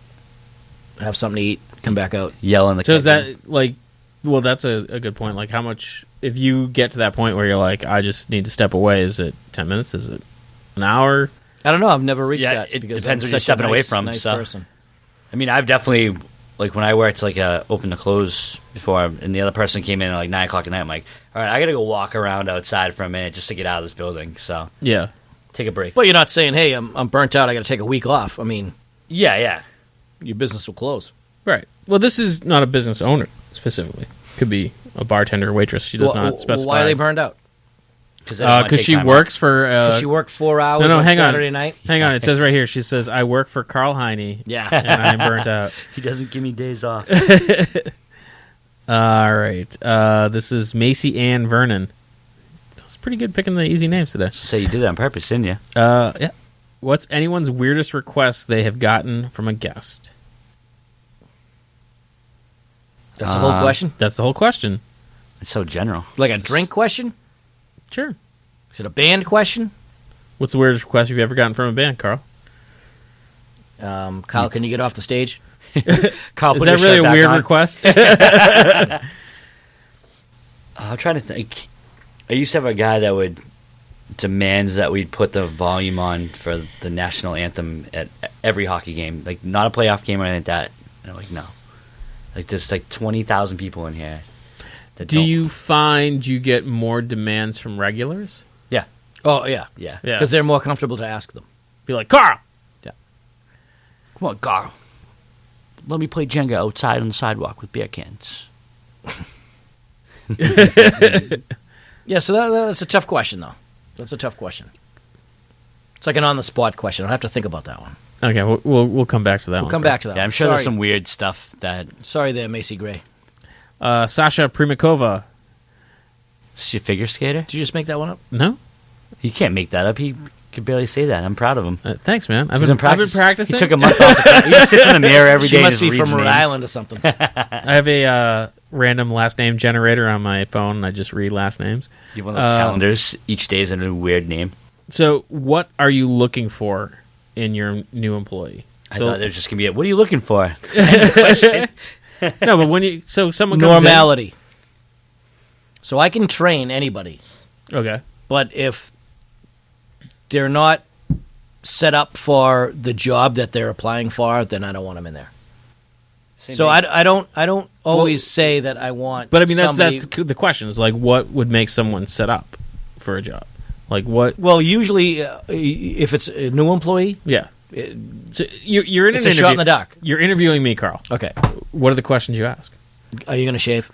D: have something to eat, come back out.
B: Yell in the
A: So is
B: kitchen.
A: that like? Well, that's a good point. Like, how much? If you get to that point where you're like, I just need to step away. Is it 10 minutes? Is it an hour?
D: I don't know. I've never reached
B: Yeah,
D: that.
B: it
D: because
B: depends
D: I'm
B: what you're
D: such a
B: stepping away
D: nice-
B: from,
D: Nice
B: so.
D: person.
B: I mean, I've definitely, like, when I worked, like, open to close before, and the other person came in at, like, 9 o'clock at night, I'm like, all right, I got to go walk around outside for a minute just to get out of this building. So
A: Yeah.
B: take a break.
D: But you're not saying, hey, I'm burnt out. I got to take a week off. I mean,
B: Yeah.
D: your business will close.
A: Right. Well, this is not a business owner specifically. Could be a bartender, waitress. She does not specify.
D: Why are they burned out?
A: Because she works for.
D: Because she worked 4 hours
A: no,
D: on
A: hang on.
D: Saturday night.
A: Hang on. It says right here. She says, "I work for Karl Heine,
D: Yeah.
A: and I'm burnt out."
B: He doesn't give me days off.
A: All right. This is Macy Ann Vernon. That's pretty good picking the easy names today.
B: So you did that on purpose, didn't you?
A: Yeah. What's anyone's weirdest request they have gotten from a guest?
D: That's the whole question?
A: That's the whole question.
B: It's so general.
D: Like a drink question?
A: Sure.
D: Is it a band question?
A: What's the weirdest request you've ever gotten from a band, Carl?
D: Kyle, can you get off the stage?
B: Karl,
A: Is
B: put
A: that
B: your
A: really
B: shirt
A: a
B: back
A: weird
B: on.
A: request?
B: I'm trying to think. I used to have a guy that would demands that we'd put the volume on for the national anthem at every hockey game, like not a playoff game or anything like that. And I'm like, no, like there's like 20,000 people in here. That
A: Do
B: don't-
A: you find you get more demands from regulars?
B: Yeah,
D: Oh, yeah.
B: yeah.
A: Yeah.
D: Because they're more comfortable to ask them.
A: Be like, Carl!
B: Come on, Karl. Let me play Jenga outside on the sidewalk with beer cans.
D: Yeah, so that's a tough question, though. That's a tough question. It's like an on-the-spot question. I'll have to think about that one.
A: Okay, we'll come back to that
D: We'll
A: one.
D: come back to that
B: Yeah,
D: one.
B: I'm sure there's
D: Sorry.
B: some weird stuff that
D: Sorry there, Macy Gray.
A: Sasha Primakova.
B: is she a figure skater.
D: Did you just make that one up?
A: No?
B: He can't make that up. He could barely say that. I'm proud of him.
A: Thanks, man. I've
B: He's
A: been
B: in practice.
A: practicing.
B: He took a month off. He just sits in the mirror every day.
D: She
B: and
D: must
B: just
D: be
B: reads
D: from Rhode
B: names.
D: Island or something.
A: I have a random last name generator on my phone, and I just read last names.
B: You have one of those calendars. Each day is a new weird name.
A: So, what are you looking for in your new employee?
B: I
A: So-
B: thought there was just gonna be what are you looking for? End of question.
A: No, but when you someone comes
D: Normality. So I can train anybody,
A: in, okay.
D: but if they're not set up for the job that they're applying for, then I don't want them in there. So I don't always say that I want.
A: But I mean,
D: somebody,
A: that's the question is like, what would make someone set up for a job? Like what?
D: well, usually if it's a new employee,
A: Yeah. So you're in
D: it's
A: an
D: a
A: interview.
D: shot in the dark.
A: You're interviewing me, Carl.
D: Okay,
A: What are the questions you ask?
D: are you going to shave?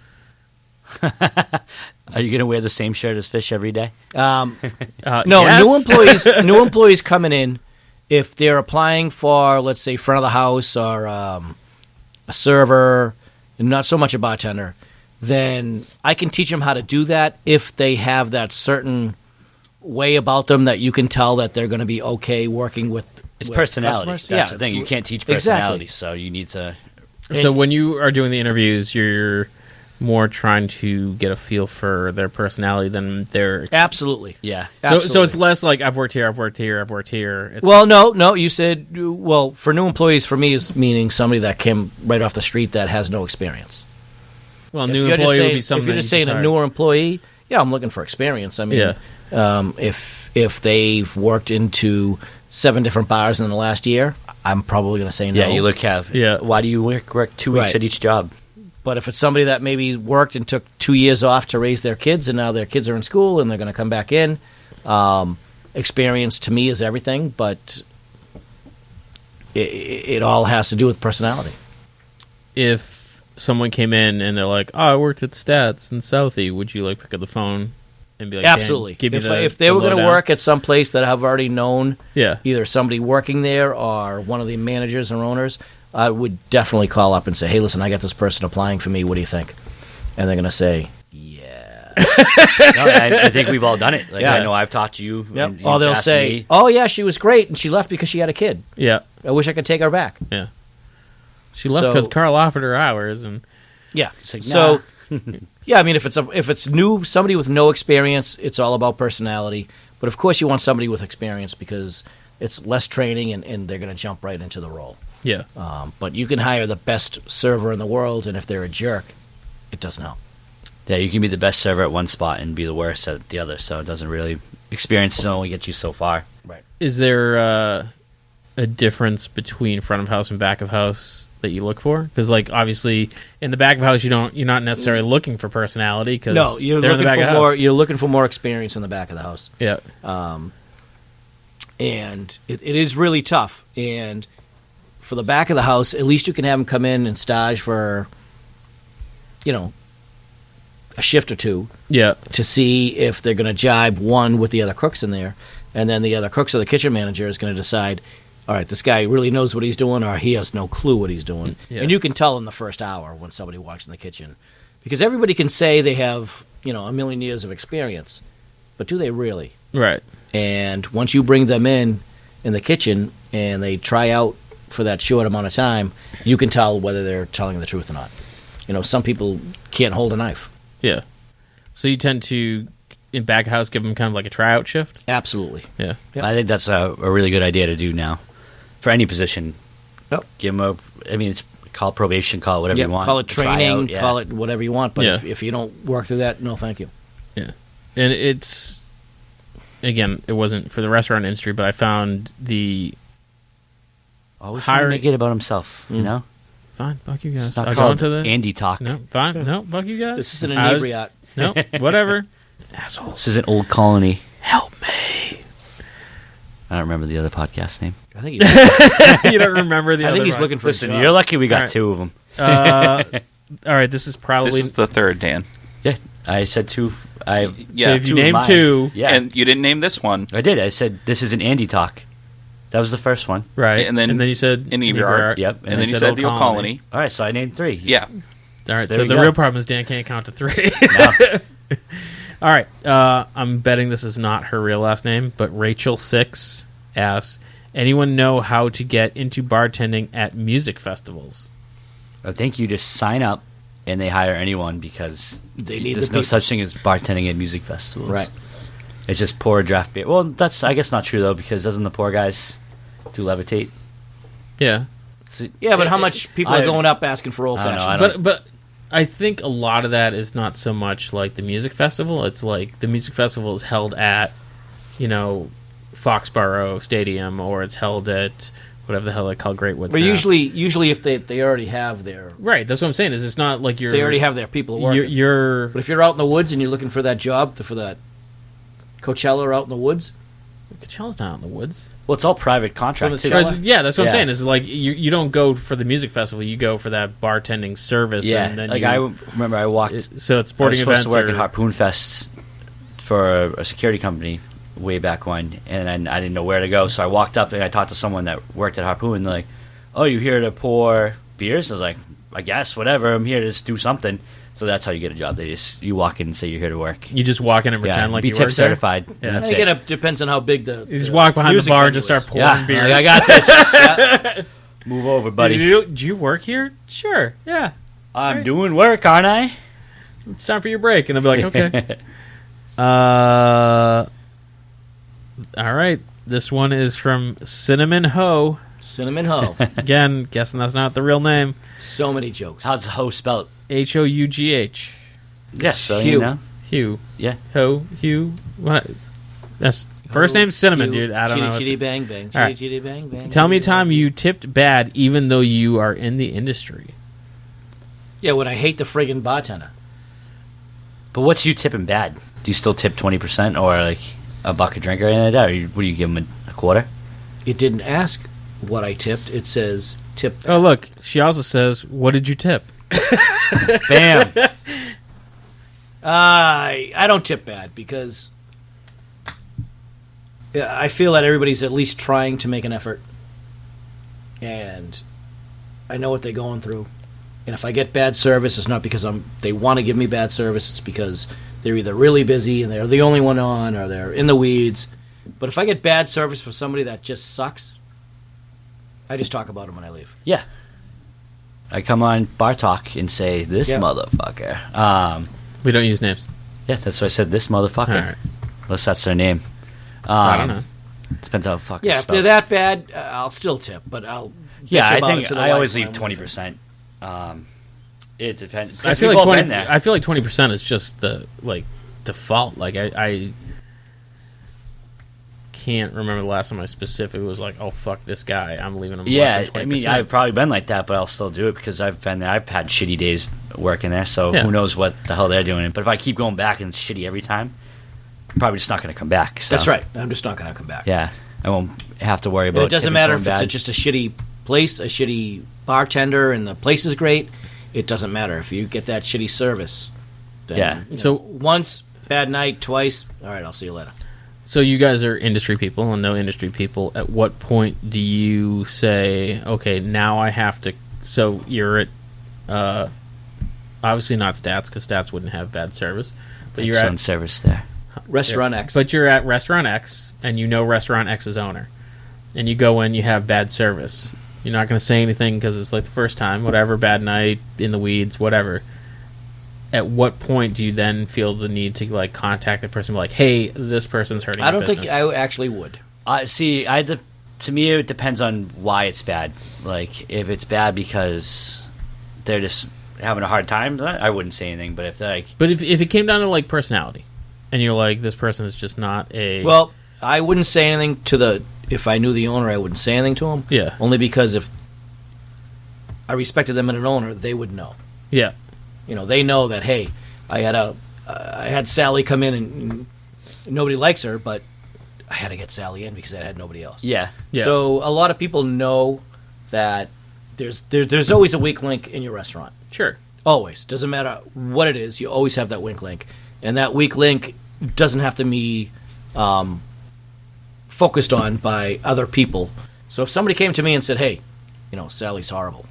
B: Are you gonna wear the same shirt as Fish every day?
D: No,
A: Yes.
D: new employees coming in, if they're applying for, let's say, front of the house or a server, and not so much a bartender, then I can teach them how to do that if they have that certain way about them that you can tell that they're going to be okay working with.
B: It's
D: with
B: personality.
D: customers.
B: That's
D: Yeah.
B: the thing. You can't teach
D: Exactly.
B: personality, so you need to.
A: So when you are doing the interviews, you're more trying to get a feel for their personality than their.
D: Absolutely.
B: Yeah.
A: So it's
D: Absolutely.
A: less like I've worked here, I've worked here, I've worked here. It's,
D: Well, no. You said, well, for new employees, for me, is meaning somebody that came right off the street that has no experience.
A: well,
D: If
A: new
D: you're just
A: employee would
D: saying-
A: be something.
D: If you're
A: that
D: just
A: you
D: saying a
A: hire.
D: newer employee, yeah, I'm looking for experience. I mean, if they've worked into 7 different bars in the last year, I'm probably going to say no.
B: Yeah, you
A: Yeah.
B: Why do you work 2 weeks
D: Right.
B: at each job?
D: But if it's somebody that maybe worked and took 2 years off to raise their kids, and now their kids are in school and they're going to come back in, experience to me is everything. But it all has to do with personality.
A: If someone came in and they're like, "Oh, I worked at Stats in Southie," would you like pick up the phone and be like,
D: Absolutely.
A: "Dan, give me
D: If they were going to
A: lowdown?"
D: work at some place that I've already known,
A: Yeah.
D: either somebody working there or one of the managers or owners, I would definitely call up and say, "Hey, listen, I got this person applying for me. What do you think?" And they're going to say, "Yeah."
B: No, I think we've all done it. Like,
D: Yeah.
B: I know I've talked to you.
D: Yep.
B: and
D: Or
B: you've
D: they'll
B: asked
D: say,
B: me.
D: "Oh yeah, she was great, and she left because she had a kid.
A: Yeah.
D: I wish I could take her back."
A: Yeah. She left
D: So-
A: because Karl offered her hours, and
D: Yeah.
B: It's like,
D: So,
B: nah.
D: yeah, I mean, if it's new, somebody with no experience, it's all about personality. But of course, you want somebody with experience because it's less training, and they're going to jump right into the role.
A: yeah.
D: But you can hire the best server in the world, and if they're a jerk, it doesn't help.
B: Yeah, you can be the best server at one spot and be the worst at the other. So it doesn't really experience only get you so far.
A: Is there a difference between front of house and back of house that you look for? Because, like, obviously, in the back of house, you're not necessarily looking for personality. Cause
D: No, you're
A: they're in the
D: looking
A: back
D: for
A: of
D: more.
A: house.
D: You're looking for more experience in the back of the house,
A: Yeah.
D: and it is really tough. And for the back of the house, at least you can have them come in and stage for, a shift or two
A: Yeah.
D: to see if they're going to jibe one with the other cooks in there, and then the other cooks or the kitchen manager is going to decide, all right, this guy really knows what he's doing, or he has no clue what he's doing.
A: Yeah.
D: And you can tell in the first hour when somebody walks in the kitchen, because everybody can say they have a million years of experience, but do they really?
A: Right.
D: And once you bring them in the kitchen and they try out for that short amount of time, you can tell whether they're telling the truth or not. Some people can't hold a knife.
A: Yeah. So you tend to, in back of house, give them kind of like a tryout shift?
D: Absolutely.
A: Yeah.
D: Yep.
B: I think that's a really good idea to do now for any position.
D: Yep.
B: Give them it's call it probation, call it whatever
D: Yeah,
B: you want.
D: call it
B: Try
D: training,
B: out, yeah.
D: call it whatever you want. But
A: Yeah.
D: if you don't work through that, no, thank you.
A: Yeah. And it's, again, it wasn't for the restaurant industry, but I found the
B: Always
A: hiring-
B: trying to make it about himself, you know?
A: fine, fuck you guys.
B: It's not
A: I'll go
B: called
A: into the
B: Andy talk.
A: no, fine, no, fuck you guys.
D: This is an
A: I was-
D: inebriate.
A: No, whatever. Assholes.
B: This is an old colony.
A: Help me.
B: I don't remember the other podcast name.
D: I think he's,
A: You don't remember the
D: I
A: other
D: think he's
A: one.
D: looking for
B: Listen,
D: a job.
B: you're lucky we got
A: All right.
B: two of them.
A: All right, this is probably.
C: This is the third, Dan.
B: Yeah, I said two. I
C: Yeah,
A: so if you
B: two of
A: name
B: mine.
A: two,
B: Yeah,
C: And you didn't name this one.
B: I did. I said this is an Andy talk. That was the first one.
A: right?
C: And then
A: you said
C: Inebriate.
B: Yep.
C: And then you said the Old Colony.
B: All right, so I named three.
C: Yeah.
A: All right,
B: There
A: so
B: we
A: the
B: go.
A: real problem is Dan can't count to three.
B: No.
A: All right, I'm betting this is not her real last name, but Rachel6 asks, anyone know how to get into bartending at music festivals?
B: I think you just sign up and they hire anyone because
D: They need
B: there's
D: the
B: no
D: people.
B: such thing as bartending at music festivals.
D: Right.
B: It's just pour a draft beer. Well, that's I guess not true though because doesn't the poor guys do levitate?
A: Yeah,
B: So-
D: Yeah, but how much people are
B: I-
D: going up asking for old
B: I don't know,
D: fashions?
A: but I think a lot of that is not so much like the music festival. It's like the music festival is held at, Foxborough Stadium, or it's held at whatever the hell they call Great Woods.
D: But
A: now.
D: usually if they already have their
A: right. That's what I'm saying. Is it's not like
D: they already have their people working.
A: You're
D: But if you're out in the woods and you're looking for that job for that Coachella out in the woods,
A: Coachella's not out in the woods.
B: Well, it's all private contract too.
D: Coachella?
A: Yeah, that's what I'm
B: Yeah.
A: saying. Is like you don't go for the music festival. You go for that bartending service.
B: Yeah,
A: and then
B: like
A: you,
B: I remember I walked.
A: so it's
B: I
A: sporting
B: was supposed
A: events.
B: to work
A: or-
B: at Harpoon Fest for a security company way back when, and I didn't know where to go. So I walked up and I talked to someone that worked at Harpoon. And they're like, "Oh, you here to pour beers?" I was like, "I guess whatever. I'm here to just do something." So that's how you get a job. You walk in and say you're here to work.
A: You just walk in and pretend
B: Yeah,
A: like
B: be
A: you
B: tip
A: work there.
B: certified.
A: Yeah.
B: and that's
D: again,
B: it.
D: it depends on how big the.
A: You just walk behind the
D: music
A: bar and
D: venue
A: just start
D: is.
A: pouring
B: Yeah,
A: beers.
B: like, I got this. Yeah. Move over, buddy.
A: Do you work here? Sure. Yeah.
B: I'm doing work, aren't I?
A: It's time for your break, and they'll be like, okay. All right. This one is from Cinnamon Ho.
D: Cinnamon Ho.
A: Again, guessing that's not the real name.
D: So many jokes.
B: How's the hoe spelled?
A: Hough.
B: Yes, so
D: Hugh.
B: you know.
A: Hugh.
B: Yeah.
A: Ho. Hugh. What? That's First name's Cinnamon, dude. I don't know.
D: Chitty chitty bang bang.
A: All right.
D: Chitty chitty bang bang.
A: Tell me a
D: chitty
A: time
D: bang.
A: you tipped bad even though you are in the industry.
D: Yeah, when I hate the friggin' bartender.
B: But what's you tipping bad? Do you still tip 20% or like a buck a drink or anything like that? Or what do you give them a quarter?
D: It didn't ask what I tipped. It says tip.
A: Oh, look. She also says, what did you tip?
B: Bam.
D: I don't tip bad because I feel that everybody's at least trying to make an effort, and I know what they're going through. And if I get bad service, it's not because they want to give me bad service. It's because they're either really busy and they're the only one on, or they're in the weeds. But if I get bad service from somebody that just sucks, I just talk about them when I leave.
B: Yeah. I come on Bar Talk and say, this motherfucker.
A: We don't use names.
B: Yeah, that's why I said this motherfucker.
A: All right.
B: Unless that's their name.
A: I don't know.
B: Depends how fucking
D: Yeah, if they're that bad, I'll still tip, but I'll.
B: Yeah,
D: bitch
B: I
D: about
B: think
D: it to the
B: I always
D: life
B: leave
D: when I'm
B: 20%. It depends.
A: I
B: Because
A: feel
B: we've
A: like
B: all
A: 20.
B: been there.
A: I feel like 20% is just the default. Like I can't remember the last time I specifically was like, oh fuck this guy, I'm leaving him.
B: Yeah,
A: less than 20%.
B: I mean, I've probably been like that, but I'll still do it because I've been there. I've had shitty days working there, so
A: Yeah.
B: who knows what the hell they're doing. But if I keep going back and it's shitty every time, I'm probably just not going to come back. So.
D: That's right. I'm just not going to come back.
B: Yeah, I won't have to worry
D: And
B: about
D: it doesn't
B: tipping
D: matter if
B: someone
D: it's
B: bad.
D: just a shitty place, a shitty bartender, and the place is great. It doesn't matter if you get that shitty service. Then,
B: Yeah.
D: you know,
A: So-
D: once, bad night, twice. All right, I'll see you later.
A: So you guys are industry people and no industry people. At what point do you say, okay, now I have to? So you're at obviously not Stats because Stats wouldn't have bad service, but you're
B: Excellent
A: at
B: service there.
D: Restaurant X.
A: But you're at Restaurant X and you know Restaurant X's owner, and you go in, you have bad service. You're not going to say anything because it's like the first time, whatever, bad night, in the weeds, whatever. At what point do you then feel the need to like contact the person, and be like, "Hey, this person's hurting"?
D: I
A: your
D: don't think
A: business?
D: I actually would.
B: To me, it depends on why it's bad. Like, if it's bad because they're just having a hard time, I wouldn't say anything. But if they're like,
A: But if it came down to like personality, and you're like, this person is just not a
D: Well, I wouldn't say anything to the. If I knew the owner, I wouldn't say anything to him.
A: Yeah.
D: Only because if I respected them as an owner, they would know.
A: yeah,
D: You know, they know that. Hey, I had Sally come in and nobody likes her, but I had to get Sally in because I had nobody else.
B: yeah,
A: yeah.
D: So a lot of people know that there's always a weak link in your restaurant.
A: Sure.
D: Always. Doesn't matter what it is, you always have that weak link. And that weak link doesn't have to be focused on by other people. So if somebody came to me and said, hey, Sally's horrible.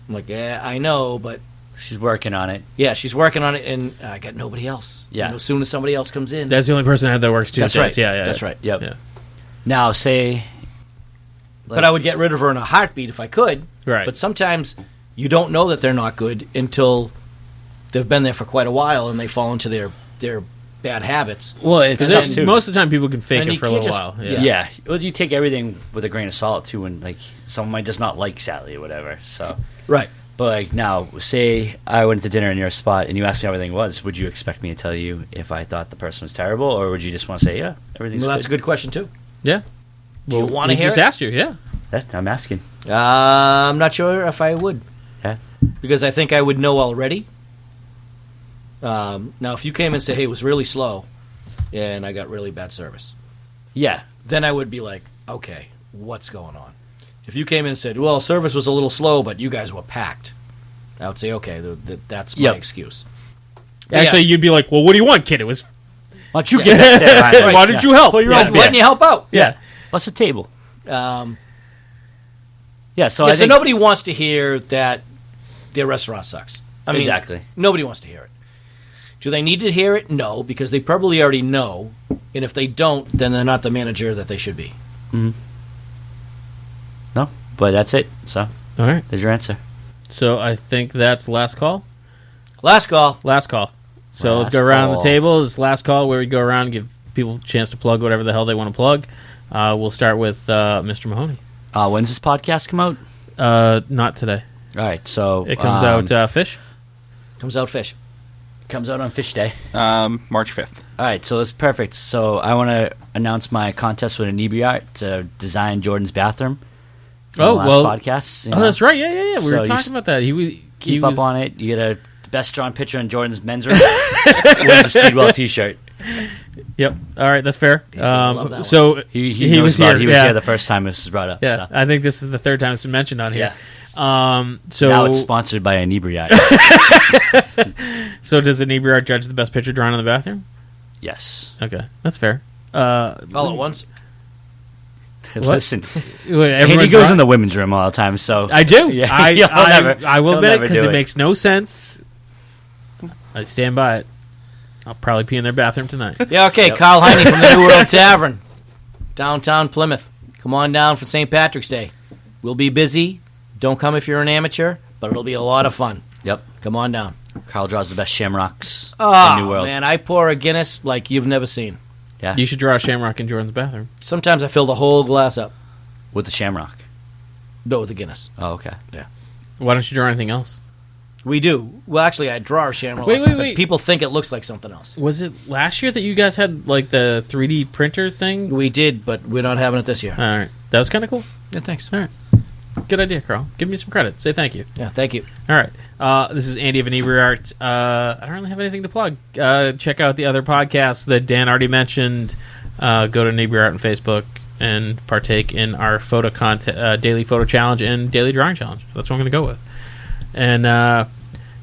D: I'm like, yeah, I know, but
B: she's working on it.
D: yeah, she's working on it, and I got nobody else.
B: Yeah.
D: As soon as somebody else comes in.
A: That's the only person that works Tuesdays.
D: That's right.
A: Yeah,
D: That's right.
B: Yep.
A: Yeah.
B: Now, say,
D: But I would get rid of her in a heartbeat if I could.
A: Right.
D: But sometimes you don't know that they're not good until they've been there for quite a while and they fall into their bad habits.
B: well, it's
A: Because
B: tough too.
A: most of the time, people can fake
D: And
A: it
D: you
A: for a
D: can't
A: little
D: just-
A: while.
D: yeah.
B: Yeah. Well, you take everything with a grain of salt too, and like someone might just not like Sally or whatever. So,
D: Right.
B: but like now, say I went to dinner in your spot and you asked me how everything was. Would you expect me to tell you if I thought the person was terrible, or would you just want to say, yeah, everything's
D: Well, that's a
B: good?
D: good question, too.
A: Yeah.
D: Do you want to
A: we
D: hear
A: just
D: it?
A: asked you. Yeah.
B: I'm asking.
D: I'm not sure if I would.
B: Yeah.
D: Because I think I would know already. Now, if you came and said, hey, it was really slow and I got really bad service,
B: Yeah.
D: then I would be like, okay, what's going on? If you came in and said, well, service was a little slow, but you guys were packed, I would say, okay, that's my
B: Yep.
D: excuse.
A: Actually, you'd be like, well, what do you want, kid? It was.
B: Why don't you get back there? Ryan?
A: Why did you help?
B: Pull your
A: Yeah.
B: own
D: I'm
B: beer.
D: letting you help out.
A: Yeah.
B: What's the table?
D: Um,
B: Yeah. So
D: yeah,
B: I
D: so
B: think
D: nobody wants to hear that their restaurant sucks. I mean,
B: Exactly.
D: Nobody wants to hear it. Do they need to hear it? No, because they probably already know. And if they don't, then they're not the manager that they should be.
B: no, but that's it. So
A: All right.
B: there's your answer.
A: So I think that's last call.
D: Last call.
A: Last call. So let's
B: Last
A: go around the
B: call.
A: table. It's last call where we go around and give people a chance to plug whatever the hell they want to plug. We'll start with Mr. Mahoney.
B: When's this podcast come out?
A: Not today.
B: All right. So
A: It comes out fish.
D: Comes out fish.
B: Comes out on Fish Day.
C: March 5th.
B: All right, so it's perfect. So I want to announce my contest with Inebriart to design Jordan's bathroom. From the last podcast.
A: Oh, that's right. Yeah. We were
B: So
A: talking about that.
B: Keep up on it. You get the best drawn picture in Jordan's men's room. Wins the Speedwell T-shirt.
A: Yep. All right, that's fair.
D: gonna love that one.
A: So
B: He knows
A: was
B: about
A: here.
B: it. He was here the first time this was brought up.
A: Yeah,
B: So.
A: I think this is the third time it's been mentioned on here. So
B: Now it's sponsored by Inebriart.
A: So does Inebriart judge the best picture drawn in the bathroom?
B: Yes.
A: Okay, that's fair.
D: All at once.
B: Listen,
A: Everyone
B: he goes in the women's room all the time, so
A: I do.
B: Yeah,
A: I will
B: he'll
A: admit it
B: never
A: because
B: do
A: it makes no sense. I stand by it. I'll probably pee in their bathroom tonight.
D: Yeah, okay.
B: Yep.
D: Karl Heine from the New World Tavern, downtown Plymouth. Come on down for St. Patrick's Day. We'll be busy. Don't come if you're an amateur, but it'll be a lot of fun.
B: Yep.
D: Come on down.
B: Karl draws the best shamrocks in
D: Oh,
B: the New World.
D: man, I pour a Guinness like you've never seen.
B: Yeah,
A: You should draw a shamrock in Jordan's bathroom.
D: Sometimes I fill the whole glass up.
B: with the shamrock.
D: No, with the Guinness.
B: Oh, okay.
A: Why don't you draw anything else?
D: We do. Well, actually, I draw a shamrock.
A: Wait.
D: but people think it looks like something else.
A: Was it last year that you guys had like the 3D printer thing?
D: We did, but we're not having it this year.
A: All right, that was kind of cool.
D: Yeah, thanks.
A: All right, good idea, Karl. Give me some credit. Say thank you.
D: Yeah, thank you.
A: All right. This is Andy of Inebriart. I don't really have anything to plug. Check out the other podcasts that Dan already mentioned. Go to Inebriart on Facebook and partake in our photo daily photo challenge and daily drawing challenge. That's what I'm going to go with. And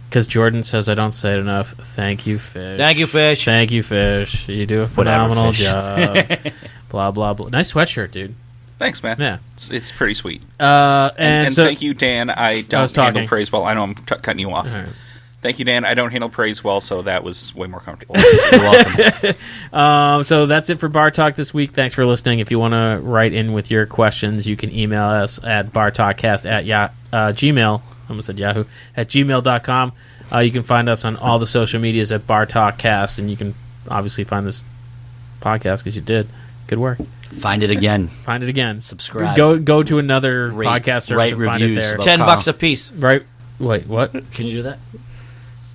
A: because Jordan says I don't say it enough, thank you, Fish.
D: Thank you, Fish.
A: Thank you, Fish. You do a
B: Whatever,
A: phenomenal
B: Fish.
A: job. Blah, blah, blah. Nice sweatshirt, dude.
C: Thanks, man.
A: Yeah.
C: It's pretty sweet.
A: And
C: And
A: so,
C: thank you, Dan. I don't
A: was talking.
C: handle praise well. I know I'm cutting you off.
A: All right.
C: Thank you, Dan. I don't handle praise well, so that was way more comfortable.
B: You're welcome.
A: So that's it for Bar Talk this week. Thanks for listening. If you want to write in with your questions, you can email us at bartalkcast at gmail. I almost said Yahoo at gmail.com. You can find us on all the social medias at Bar Talkcast, and you can obviously find this podcast because you did. Good work.
B: Find it again.
A: Find it again.
B: Subscribe.
A: Go to another
B: Rate-
A: podcast service
B: write
A: and find it
B: reviews
A: there.
B: about-
D: $10
B: Karl.
D: a piece.
A: Right? Wait, what?
D: Can you do that?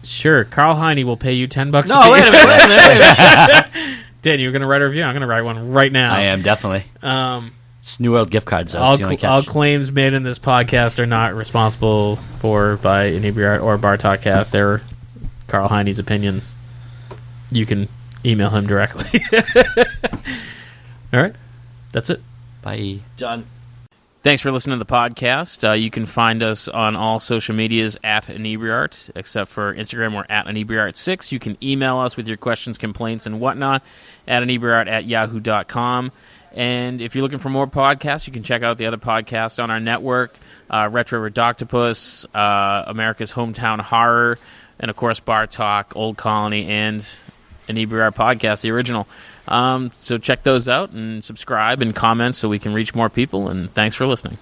A: Sure. Karl Heine will pay you $10 a
D: No,
A: piece.
D: wait a minute.
A: Dan, you're going to write a review. I'm going to write one right now.
B: I am, definitely. It's New World gift cards, though.
A: All,
B: That's the only
A: all
B: catch.
A: claims made in this podcast are not responsible by Inebriart or Bar Talkcast. They're Karl Heine's opinions. You can email him directly. All right. That's it.
B: Bye.
D: Done.
A: Thanks for listening to the podcast. You can find us on all social medias at Inebriart, except for Instagram. We're at Inebriart6. You can email us with your questions, complaints, and whatnot at Inebriart@yahoo.com. And if you're looking for more podcasts, you can check out the other podcasts on our network, Retro Redoctopus, America's Hometown Horror, and, of course, Bar Talk, Old Colony, and Inebriart Podcast, the original. So check those out and subscribe and comment so we can reach more people. And thanks for listening.